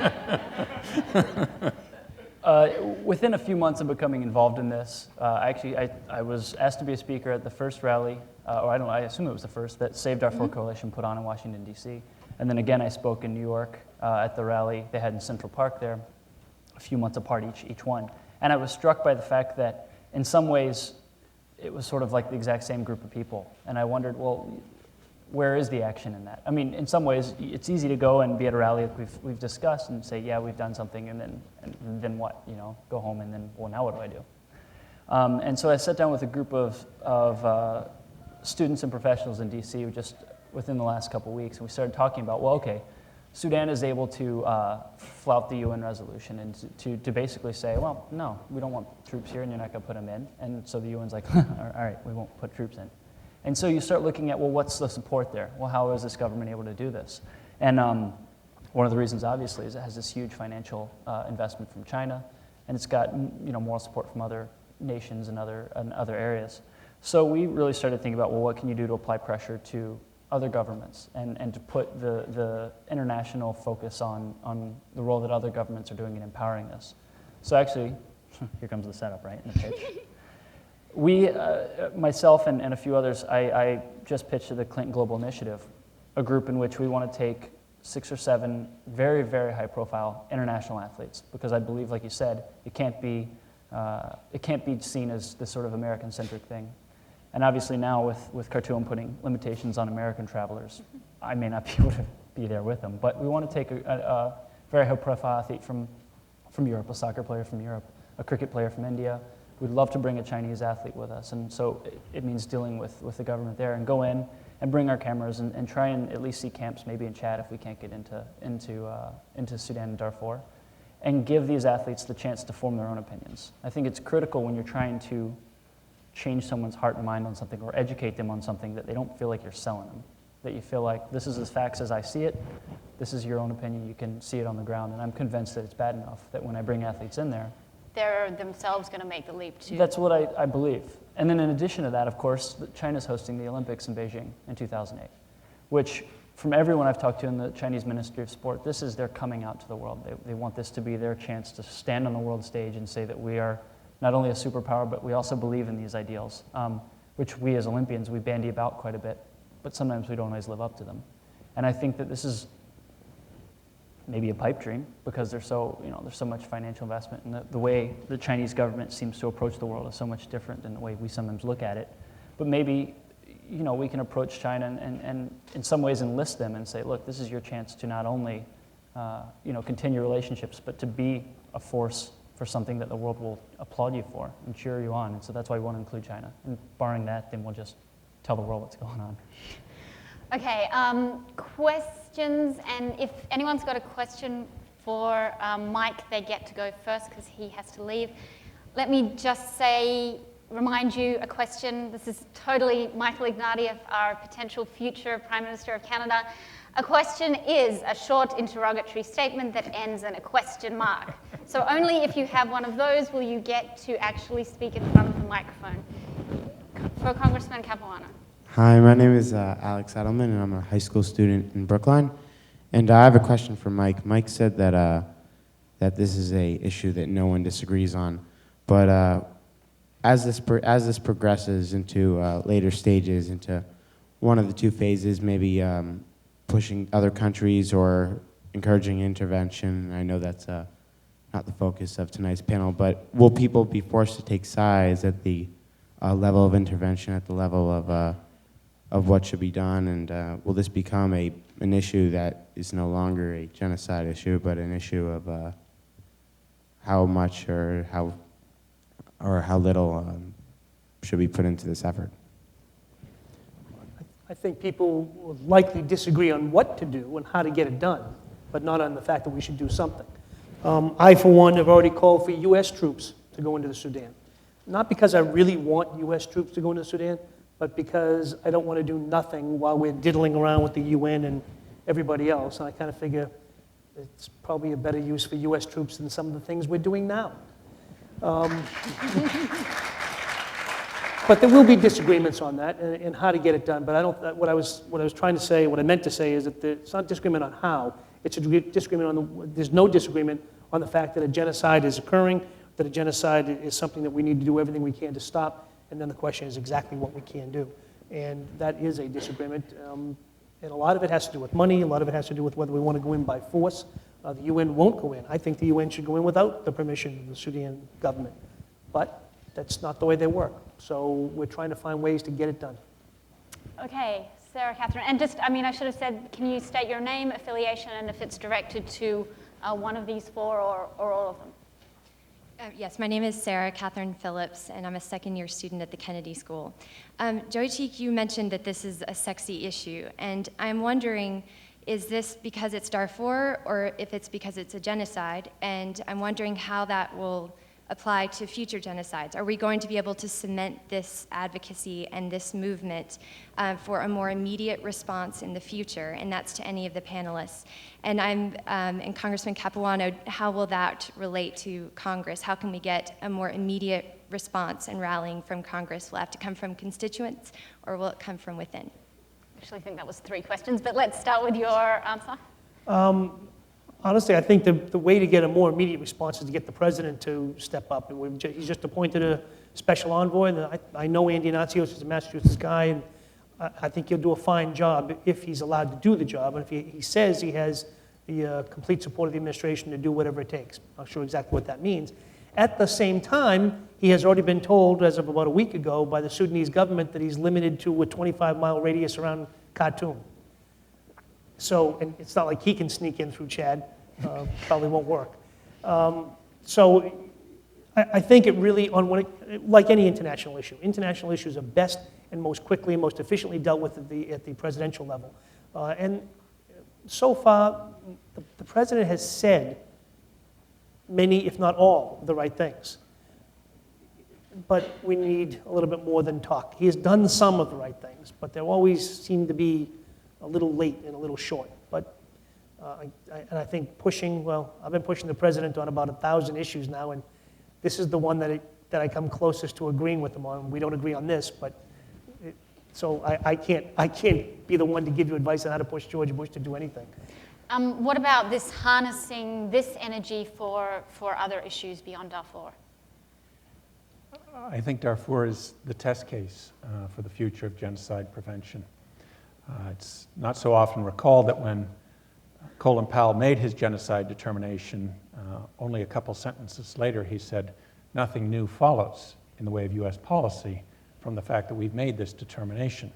Speaker 6: up. Within a few months of becoming involved in this, I was asked to be a speaker at the first rally, I assume it was the first, that Save Darfur Coalition put on in Washington, D.C. And then again, I spoke in New York at the rally they had in Central Park there, a few months apart each one. And I was struck by the fact that in some ways, it was sort of like the exact same group of people. And I wondered, well, where is the action in that? I mean, in some ways, it's easy to go and be at a rally like we've discussed and say, yeah, we've done something, and then what? You know, go home and then, well, now what do I do? And so I sat down with a group of students and professionals in DC just within the last couple weeks, and we started talking about, well, okay, Sudan is able to flout the UN resolution and to basically say, well, no, we don't want troops here and you're not going to put them in. And so the UN's like, all right, we won't put troops in. And so you start looking at, well, what's the support there? Well, how is this government able to do this? And one of the reasons, obviously, is it has this huge financial investment from China, and it's got moral support from other nations and other areas. So we really started thinking about, well, what can you do to apply pressure to other governments and to put the international focus on the role that other governments are doing in empowering this. So actually, here comes the setup, right, in the pitch. We, myself and a few others, I just pitched to the Clinton Global Initiative, a group in which we want to take 6 or 7 very, very high-profile international athletes, because I believe, like you said, it can't be seen as this sort of American-centric thing. And obviously now with Khartoum putting limitations on American travelers, I may not be able to be there with them. But we want to take a very high-profile athlete from Europe, a soccer player from Europe, a cricket player from India. We'd love to bring a Chinese athlete with us. And so it means dealing with the government there and go in and bring our cameras and try and at least see camps, maybe in Chad if we can't get into Sudan and Darfur, and give these athletes the chance to form their own opinions. I think it's critical when you're trying to change someone's heart and mind on something or educate them on something that they don't feel like you're selling them, that you feel like this is as facts as I see it, this is your own opinion, you can see it on the ground, and I'm convinced that it's bad enough that when I bring athletes in there,
Speaker 2: They're themselves going to make the leap too.
Speaker 6: That's what I believe. And then in addition to that, of course, China's hosting the Olympics in Beijing in 2008, which from everyone I've talked to in the Chinese Ministry of Sport, this is their coming out to the world. They want this to be their chance to stand on the world stage and say that we are not only a superpower, but we also believe in these ideals, which we as Olympians, we bandy about quite a bit, but sometimes we don't always live up to them. And I think that this is maybe a pipe dream because there's so much financial investment, and the way the Chinese government seems to approach the world is so much different than the way we sometimes look at it. But maybe we can approach China and in some ways enlist them and say, look, this is your chance to not only continue relationships, but to be a force for something that the world will applaud you for and cheer you on. And so that's why we want to include China. And barring that, then we'll just tell the world what's going on.
Speaker 2: Okay, questions, and if anyone's got a question for Mike, they get to go first because he has to leave. Let me just remind you a question. This is totally Michael Ignatieff, our potential future Prime Minister of Canada. A question is a short interrogatory statement that ends in a question mark. So only if you have one of those will you get to actually speak in front of the microphone. For Congressman Capuano.
Speaker 7: Hi, my name is Alex Edelman, and I'm a high school student in Brookline. And I have a question for Mike. Mike said that this is an issue that no one disagrees on. But as this progresses into later stages, into one of the two phases, maybe pushing other countries or encouraging intervention, I know that's not the focus of tonight's panel, but will people be forced to take sides at the level of intervention, at the level of what should be done, and will this become an issue that is no longer a genocide issue, but an issue of how much or how little should be put into this effort?
Speaker 4: I think people will likely disagree on what to do and how to get it done, but not on the fact that we should do something. I, for one, have already called for U.S. troops to go into the Sudan. Not because I really want U.S. troops to go into the Sudan, but because I don't want to do nothing while we're diddling around with the UN and everybody else. And I kind of figure it's probably a better use for U.S. troops than some of the things we're doing now. But there will be disagreements on that and how to get it done. But I don't. What I was trying to say, what I meant to say, is that it's not disagreement on how. It's a disagreement on there's no disagreement on the fact that a genocide is occurring, that a genocide is something that we need to do everything we can to stop. And then the question is exactly what we can do. And that is a disagreement. And a lot of it has to do with money. A lot of it has to do with whether we want to go in by force. The UN won't go in. I think the UN should go in without the permission of the Sudan government. But that's not the way they work. So we're trying to find ways to get it done.
Speaker 2: Okay, Sarah Catherine. And just, I should have said, can you state your name, affiliation, and if it's directed to one of these four or all of them?
Speaker 8: Yes, my name is Sarah Catherine Phillips, and I'm a second-year student at the Kennedy School. Joey Cheek, you mentioned that this is a sexy issue, and I'm wondering, is this because it's Darfur, or if it's because it's a genocide? And I'm wondering how that will apply to future genocides. Are we going to be able to cement this advocacy and this movement for a more immediate response in the future? And that's to any of the panelists. And and Congressman Capuano, how will that relate to Congress? How can we get a more immediate response and rallying from Congress? Will it have to come from constituents, or will it come from within?
Speaker 2: I actually think that was 3 questions, but let's start with your answer.
Speaker 4: Honestly, I think the way to get a more immediate response is to get the president to step up. And he's just appointed a special envoy. And I know Andy Natsios is a Massachusetts guy, and I think he'll do a fine job if he's allowed to do the job. And if he says he has the complete support of the administration to do whatever it takes. I'm not sure exactly what that means. At the same time, he has already been told, as of about a week ago, by the Sudanese government that he's limited to a 25-mile radius around Khartoum. So, and it's not like he can sneak in through Chad. Probably won't work. So I think it really, like any international issues are best and most quickly and most efficiently dealt with at the presidential level. And so far, the president has said many, if not all, of the right things. But we need a little bit more than talk. He has done some of the right things, but they always seem to be a little late and a little short. But and I think I've been pushing the president on about 1,000 issues now, and this is the one that I come closest to agreeing with him on. We don't agree on this, but so I can't be the one to give you advice on how to push George Bush to do anything.
Speaker 2: What about this harnessing this energy for other issues beyond Darfur?
Speaker 5: I think Darfur is the test case for the future of genocide prevention. It's not so often recalled that when Colin Powell made his genocide determination, only a couple sentences later he said, "Nothing new follows in the way of U.S. policy from the fact that we've made this determination."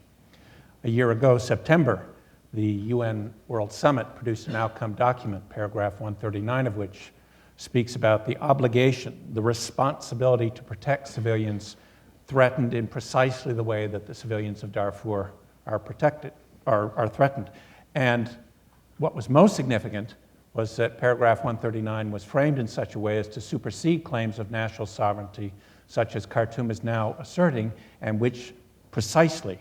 Speaker 5: A year ago, September, the UN World Summit produced an outcome document, paragraph 139 of which speaks about the obligation, the responsibility to protect civilians threatened in precisely the way that the civilians of Darfur are threatened. And what was most significant was that paragraph 139 was framed in such a way as to supersede claims of national sovereignty, such as Khartoum is now asserting, and which precisely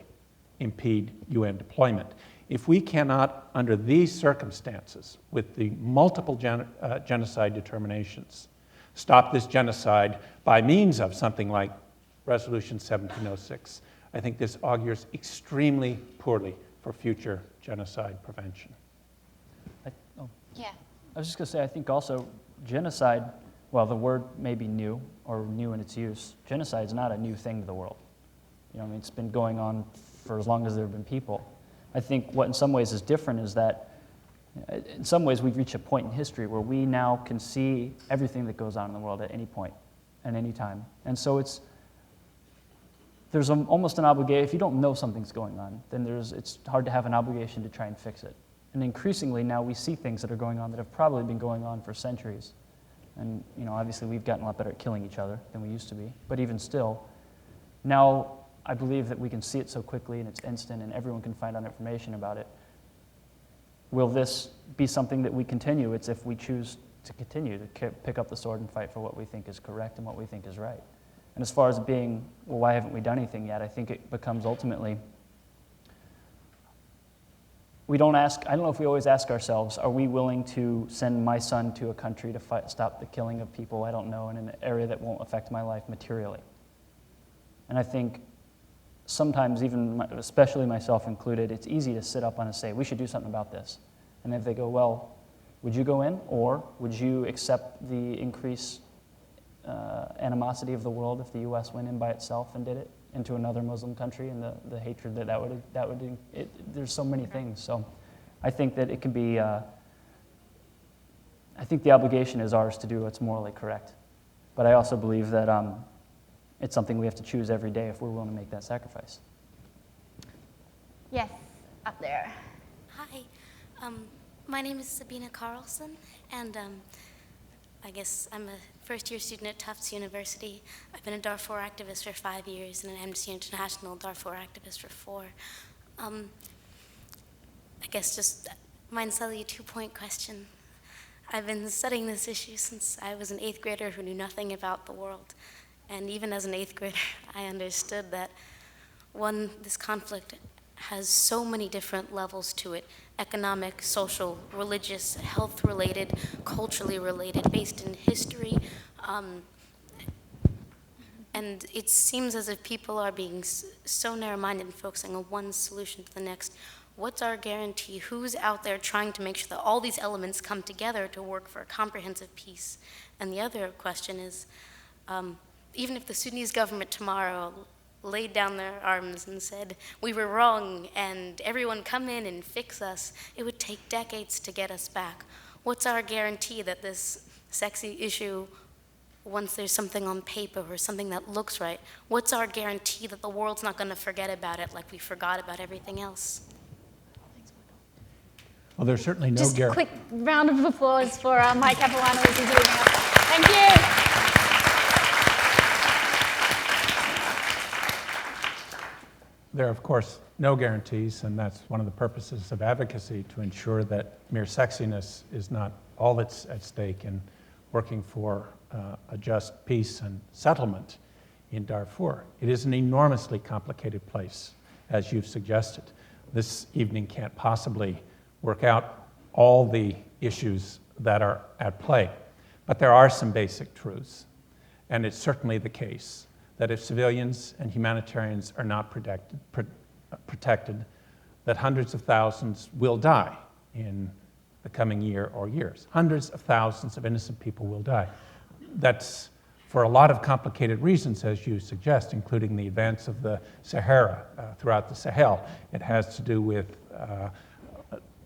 Speaker 5: impede UN deployment. If we cannot, under these circumstances, with the multiple genocide determinations, stop this genocide by means of something like Resolution 1706, I think this augurs extremely poorly for future genocide prevention.
Speaker 2: Yeah.
Speaker 6: I was just going to say, I think also genocide, while the word may be new or new in its use, genocide is not a new thing to the world. I mean, it's been going on for as long as there have been people. I think what in some ways is different is that in some ways we've reached a point in history where we now can see everything that goes on in the world at any point and any time. And so there's almost an obligation. If you don't know something's going on, then it's hard to have an obligation to try and fix it. And increasingly now we see things that are going on that have probably been going on for centuries. And obviously we've gotten a lot better at killing each other than we used to be. But even still, now I believe that we can see it so quickly and it's instant and everyone can find out information about it. Will this be something that we continue? It's if we choose to continue to pick up the sword and fight for what we think is correct and what we think is right. And as far as it being, well, why haven't we done anything yet? I think it becomes ultimately, I don't know if we always ask ourselves, are we willing to send my son to a country to stop the killing of people I don't know in an area that won't affect my life materially? And I think sometimes, especially myself included, it's easy to sit up on and say, we should do something about this. And if they go, well, would you go in? Or would you accept the increased animosity of the world if the U.S. went in by itself and did it into another Muslim country, and the hatred that would there's so many things. So I think that it can be, I think the obligation is ours to do what's morally correct. But I also believe that it's something we have to choose every day if we're willing to make that sacrifice.
Speaker 2: Yes, up there.
Speaker 9: Hi, my name is Sabina Carlson, and I guess I'm a first-year student at Tufts University. I've been a Darfur activist for 5 years and an Amnesty International Darfur activist for 4. I guess just mine's slightly a 2-point question. I've been studying this issue since I was an 8th grader who knew nothing about the world. And even as an 8th grader, I understood that, one, this conflict has so many different levels to it: economic, social, religious, health-related, culturally related, based in history. And it seems as if people are being so narrow-minded and focusing on one solution to the next. What's our guarantee? Who's out there trying to make sure that all these elements come together to work for a comprehensive peace? And the other question is, even if the Sudanese government tomorrow laid down their arms and said, we were wrong and everyone come in and fix us, it would take decades to get us back. What's our guarantee that this sexy issue, once there's something on paper or something that looks right, what's our guarantee that the world's not going to forget about it like we forgot about everything else?
Speaker 5: Well, there's certainly no
Speaker 2: Just a
Speaker 5: guarantee.
Speaker 2: quick round of applause for Mike Capuano as he's leading us. Thank you.
Speaker 5: There are, of course, no guarantees, and that's one of the purposes of advocacy, to ensure that mere sexiness is not all that's at stake in working for a just peace and settlement in Darfur. It is an enormously complicated place, as you've suggested. This evening can't possibly work out all the issues that are at play, but there are some basic truths, and it's certainly the case that if civilians and humanitarians are not protected, that hundreds of thousands will die in the coming year or years. Hundreds of thousands of innocent people will die. That's for a lot of complicated reasons, as you suggest, including the advance of the Sahara throughout the Sahel. It has to do with the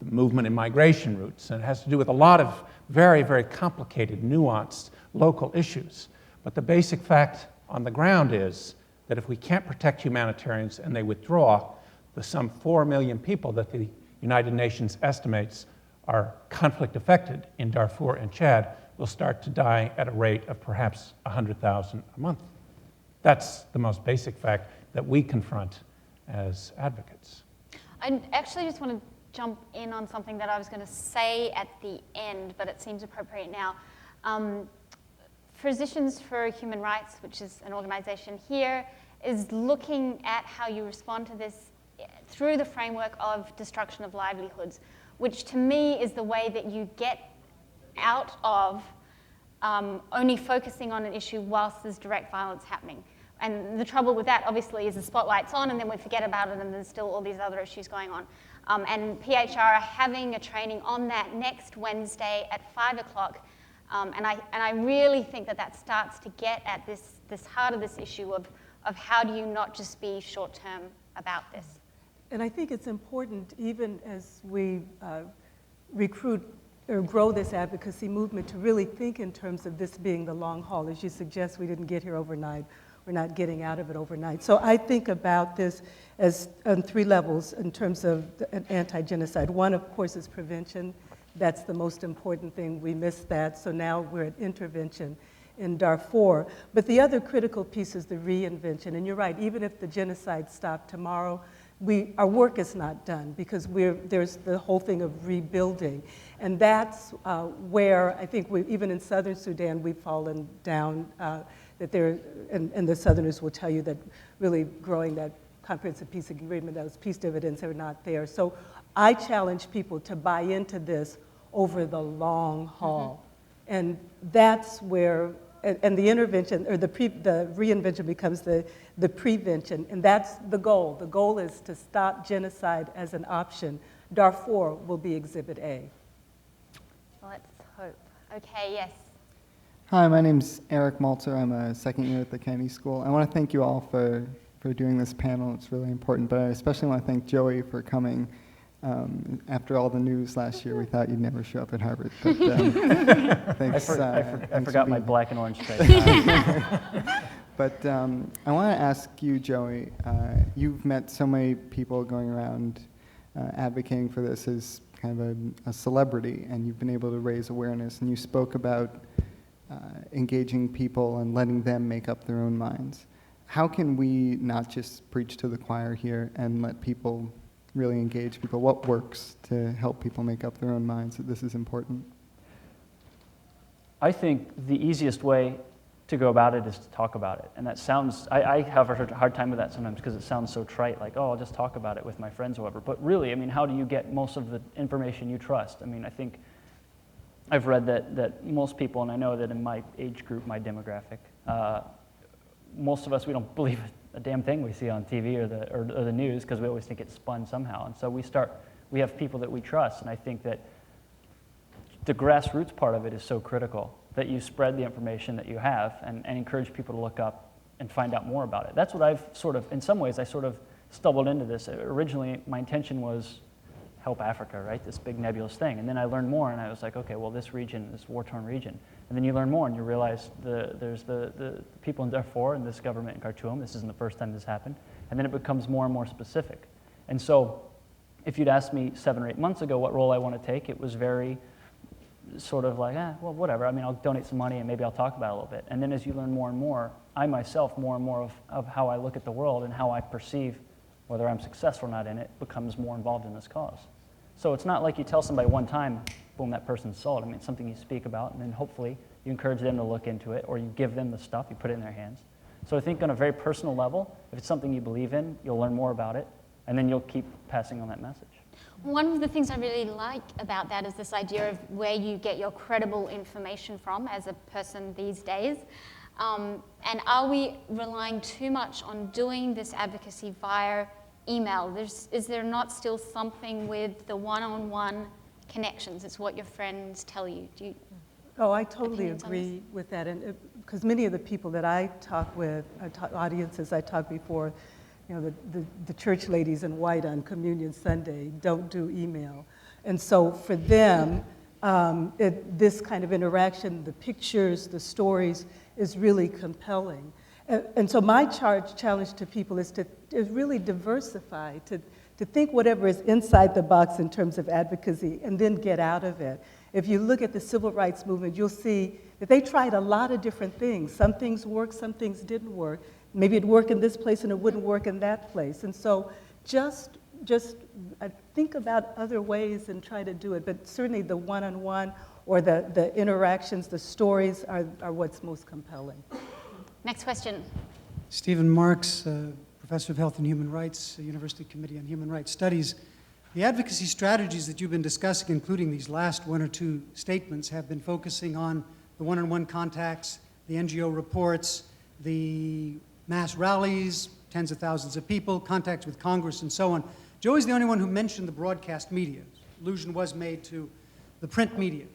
Speaker 5: movement in migration routes, and it has to do with a lot of very, very complicated, nuanced local issues. But the basic fact on the ground is that if we can't protect humanitarians and they withdraw, the some 4 million people that the United Nations estimates are conflict affected in Darfur and Chad will start to die at a rate of perhaps 100,000 a month. That's the most basic fact that we confront as advocates.
Speaker 2: I actually just want to jump in on something that I was going to say at the end, but it seems appropriate now. Physicians for Human Rights, which is an organization here, is looking at how you respond to this through the framework of destruction of livelihoods, which to me is the way that you get out of only focusing on an issue whilst there's direct violence happening. And the trouble with that, obviously, is the spotlight's on and then we forget about it and there's still all these other issues going on. And PHR are having a training on that next Wednesday at 5 o'clock. And I really think that that starts to get at this heart of this issue of how do you not just be short-term about this.
Speaker 3: And I think it's important, even as we recruit or grow this advocacy movement, to really think in terms of this being the long haul. As you suggest, we didn't get here overnight. We're not getting out of it overnight. So I think about this as on 3 levels in terms of anti-genocide. One, of course, is prevention. That's the most important thing. We missed that, so now we're at intervention in Darfur. But the other critical piece is the reinvention. And you're right, even if the genocide stopped tomorrow, our work is not done because there's the whole thing of rebuilding. And that's where I think even in southern Sudan, we've fallen down, and the Southerners will tell you that really growing that comprehensive peace agreement, those peace dividends are not there. So I challenge people to buy into this over the long haul. Mm-hmm. And that's where, and the intervention, or the reinvention becomes the prevention, and that's the goal. The goal is to stop genocide as an option. Darfur will be Exhibit A.
Speaker 2: Let's hope. Okay, yes.
Speaker 10: Hi, my name's Eric Malter. I'm a second year at the Kennedy School. I want to thank you all for doing this panel. It's really important, but I especially want to thank Joey for coming. After all the news last year, we thought you'd never show up at Harvard. But thanks.
Speaker 6: I forgot my black and orange stripe.
Speaker 10: But I want to ask you, Joey, you've met so many people going around advocating for this as kind of a celebrity, and you've been able to raise awareness, and you spoke about engaging people and letting them make up their own minds. How can we not just preach to the choir here and let people really engage people? What works to help people make up their own minds that this is important?
Speaker 6: I think the easiest way to go about it is to talk about it. And that sounds, I have a hard time with that sometimes because it sounds so trite, like, oh, I'll just talk about it with my friends or whatever. But really, I mean, how do you get most of the information you trust? I mean, I think I've read that most people, and I know that in my age group, my demographic, most of us, we don't believe a damn thing we see on TV or the news because we always think it's spun somehow. And so we have people that we trust, and I think that the grassroots part of it is so critical, that you spread the information that you have and encourage people to look up and find out more about it. That's what I've sort of, in some ways, I sort of stumbled into this. Originally, my intention was help Africa, right? This big nebulous thing. And then I learned more, and I was like, okay, well, this region, this war-torn region. And then you learn more, and you realize there's the people in Darfur and this government in Khartoum. This isn't the first time this happened. And then it becomes more and more specific. And so if you'd asked me 7 or 8 months ago what role I want to take, it was very sort of like, well, whatever. I mean, I'll donate some money, and maybe I'll talk about it a little bit. And then as you learn more and more, I myself, more and more of how I look at the world and how I perceive whether I'm successful or not in it, becomes more involved in this cause. So it's not like you tell somebody one time, boom, that person's sold. I mean, it's something you speak about, and then hopefully you encourage them to look into it, or you give them the stuff, you put it in their hands. So I think on a very personal level, if it's something you believe in, you'll learn more about it, and then you'll keep passing on that message.
Speaker 2: One of the things I really like about that is this idea of where you get your credible information from as a person these days. And are we relying too much on doing this advocacy via email? Is there not still something with the one-on-one connections? It's what your friends tell you.
Speaker 3: Oh, I totally agree with that. And because many of the people that I talk with, audiences I talked before, you know, the church ladies in white on Communion Sunday don't do email. And so for them, this kind of interaction, the pictures, the stories, is really compelling. And so my challenge to people is to really diversify, to think whatever is inside the box in terms of advocacy, and then get out of it. If you look at the civil rights movement, you'll see that they tried a lot of different things. Some things worked, some things didn't work. Maybe it'd work in this place and it wouldn't work in that place. And so just think about other ways and try to do it. But certainly the one-on-one or the interactions, the stories are what's most compelling.
Speaker 2: Next question.
Speaker 11: Stephen Marks, Professor of Health and Human Rights, University Committee on Human Rights Studies. The advocacy strategies that you've been discussing, including these last 1 or 2 statements, have been focusing on the one-on-one contacts, the NGO reports, the mass rallies, tens of thousands of people, contacts with Congress, and so on. Joey's the only one who mentioned the broadcast media. Allusion was made to the print media.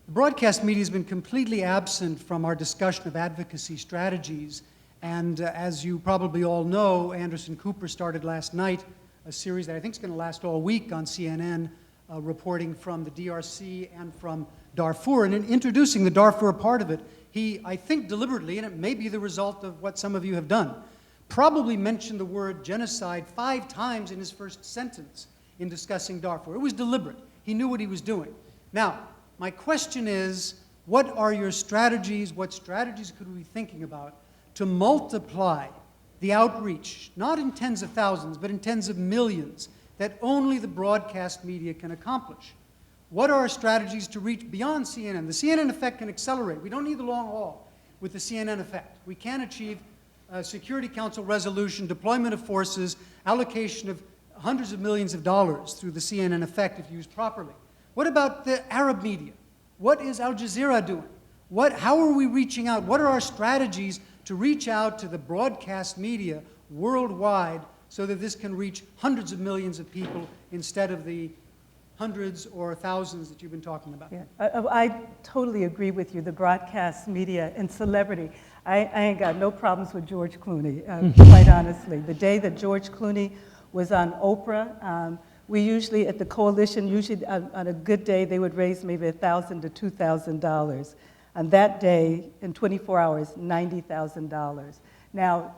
Speaker 11: The broadcast media has been completely absent from our discussion of advocacy strategies. And as you probably all know, Anderson Cooper started last night a series that I think is going to last all week on CNN, reporting from the DRC and from Darfur. And in introducing the Darfur part of it, he, I think deliberately, and it may be the result of what some of you have done, probably mentioned the word genocide 5 times in his first sentence in discussing Darfur. It was deliberate. He knew what he was doing. Now, my question is, what are your strategies? What strategies could we be thinking about to multiply the outreach, not in tens of thousands, but in tens of millions, that only the broadcast media can accomplish? What are our strategies to reach beyond CNN? The CNN effect can accelerate. We don't need the long haul with the CNN effect. We can achieve a Security Council resolution, deployment of forces, allocation of hundreds of millions of dollars through the CNN effect if used properly. What about the Arab media? What is Al Jazeera doing? How are we reaching out? What are our strategies to reach out to the broadcast media worldwide so that this can reach hundreds of millions of people instead of the hundreds or thousands that you've been talking about?
Speaker 3: Yeah, I totally agree with you, the broadcast media and celebrity. I ain't got no problems with George Clooney, quite honestly. The day that George Clooney was on Oprah, we usually, at the coalition, usually on a good day, they would raise maybe $1,000 to $2,000. On that day, in 24 hours, $90,000. Now,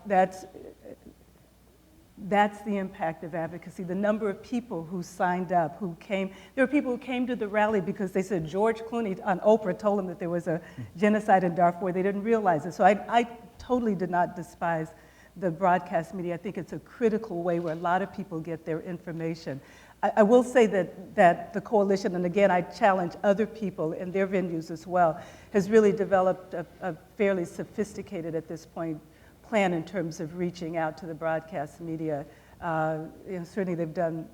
Speaker 3: That's the impact of advocacy. The number of people who signed up, who came. There were people who came to the rally because they said George Clooney on Oprah told them that there was a genocide in Darfur. They didn't realize it. So I totally did not despise the broadcast media. I think it's a critical way where a lot of people get their information. I will say that the coalition, and again, I challenge other people in their venues as well, has really developed a fairly sophisticated, at this point, plan in terms of reaching out to the broadcast media. Certainly they've done,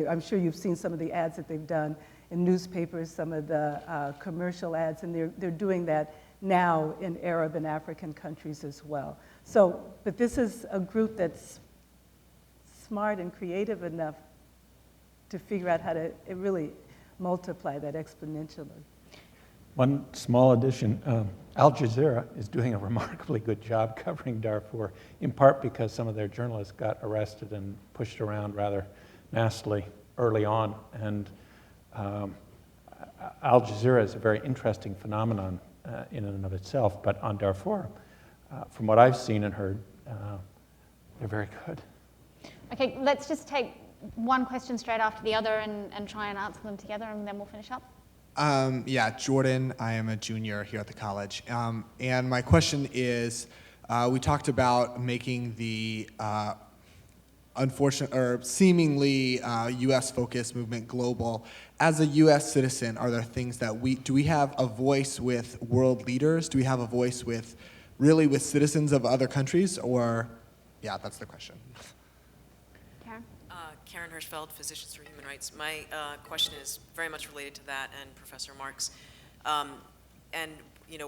Speaker 3: I'm sure you've seen some of the ads that they've done in newspapers, some of the commercial ads, and they're doing that now in Arab and African countries as well. So, but this is a group that's smart and creative enough to figure out how to really multiply that exponentially.
Speaker 5: One small addition, Al Jazeera is doing a remarkably good job covering Darfur, in part because some of their journalists got arrested and pushed around rather nastily early on. And Al Jazeera is a very interesting phenomenon in and of itself, but on Darfur, from what I've seen and heard, they're very good.
Speaker 2: Okay, let's just take one question straight after the other and try and answer them together, and then we'll finish up.
Speaker 12: Yeah, Jordan, I am a junior here at the college. And my question is, we talked about making the unfortunate or seemingly US-focused movement global. As a US citizen, are there things that do we have a voice with world leaders? Do we have a voice with citizens of other countries? Or, yeah, that's the question.
Speaker 13: Karen Hirschfeld, Physicians for Human Rights. My question is very much related to that and Professor Marks. And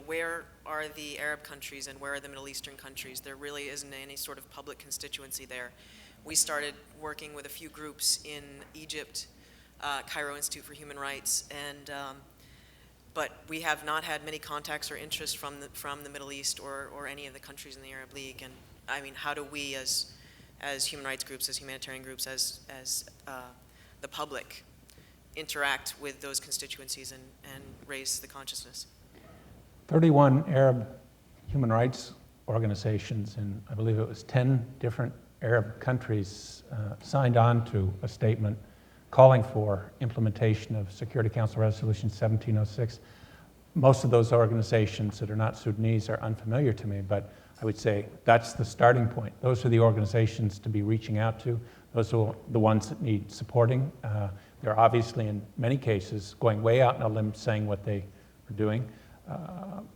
Speaker 13: where are the Arab countries and where are the Middle Eastern countries? There really isn't any sort of public constituency there. We started working with a few groups in Egypt, Cairo Institute for Human Rights, and but we have not had many contacts or interest from the Middle East or any of the countries in the Arab League. And I mean, how do we as human rights groups, as humanitarian groups, as the public interact with those constituencies and raise the consciousness?
Speaker 5: 31 Arab human rights organizations in, I believe it was 10 different Arab countries signed on to a statement calling for implementation of Security Council Resolution 1706. Most of those organizations that are not Sudanese are unfamiliar to me, but I would say that's the starting point. Those are the organizations to be reaching out to. Those are the ones that need supporting. They're obviously, in many cases, going way out on a limb saying what they are doing.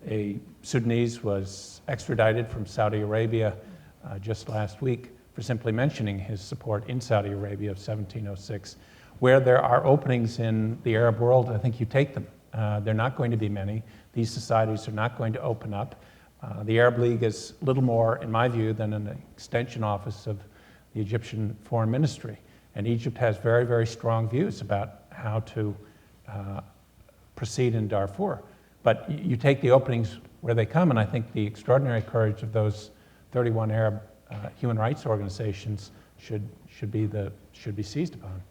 Speaker 5: A Sudanese was extradited from Saudi Arabia just last week for simply mentioning his support in Saudi Arabia of 1706. Where there are openings in the Arab world, I think you take them. They're not going to be many. These societies are not going to open up. The Arab League is little more, in my view, than an extension office of the Egyptian Foreign Ministry. And Egypt has very, very strong views about how to proceed in Darfur. But you take the openings where they come, and I think the extraordinary courage of those 31 Arab human rights organizations should be seized upon.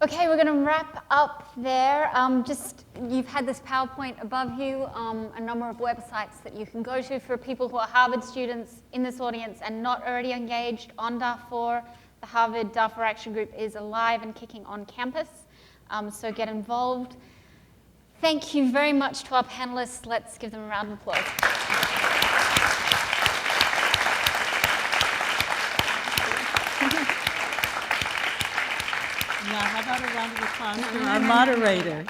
Speaker 2: Okay, we're going to wrap up there. You've had this PowerPoint above you, a number of websites that you can go to for people who are Harvard students in this audience and not already engaged on Darfur. The Harvard Darfur Action Group is alive and kicking on campus, so get involved. Thank you very much to our panelists. Let's give them a round of applause.
Speaker 3: Now, how about a round of applause for our moderator?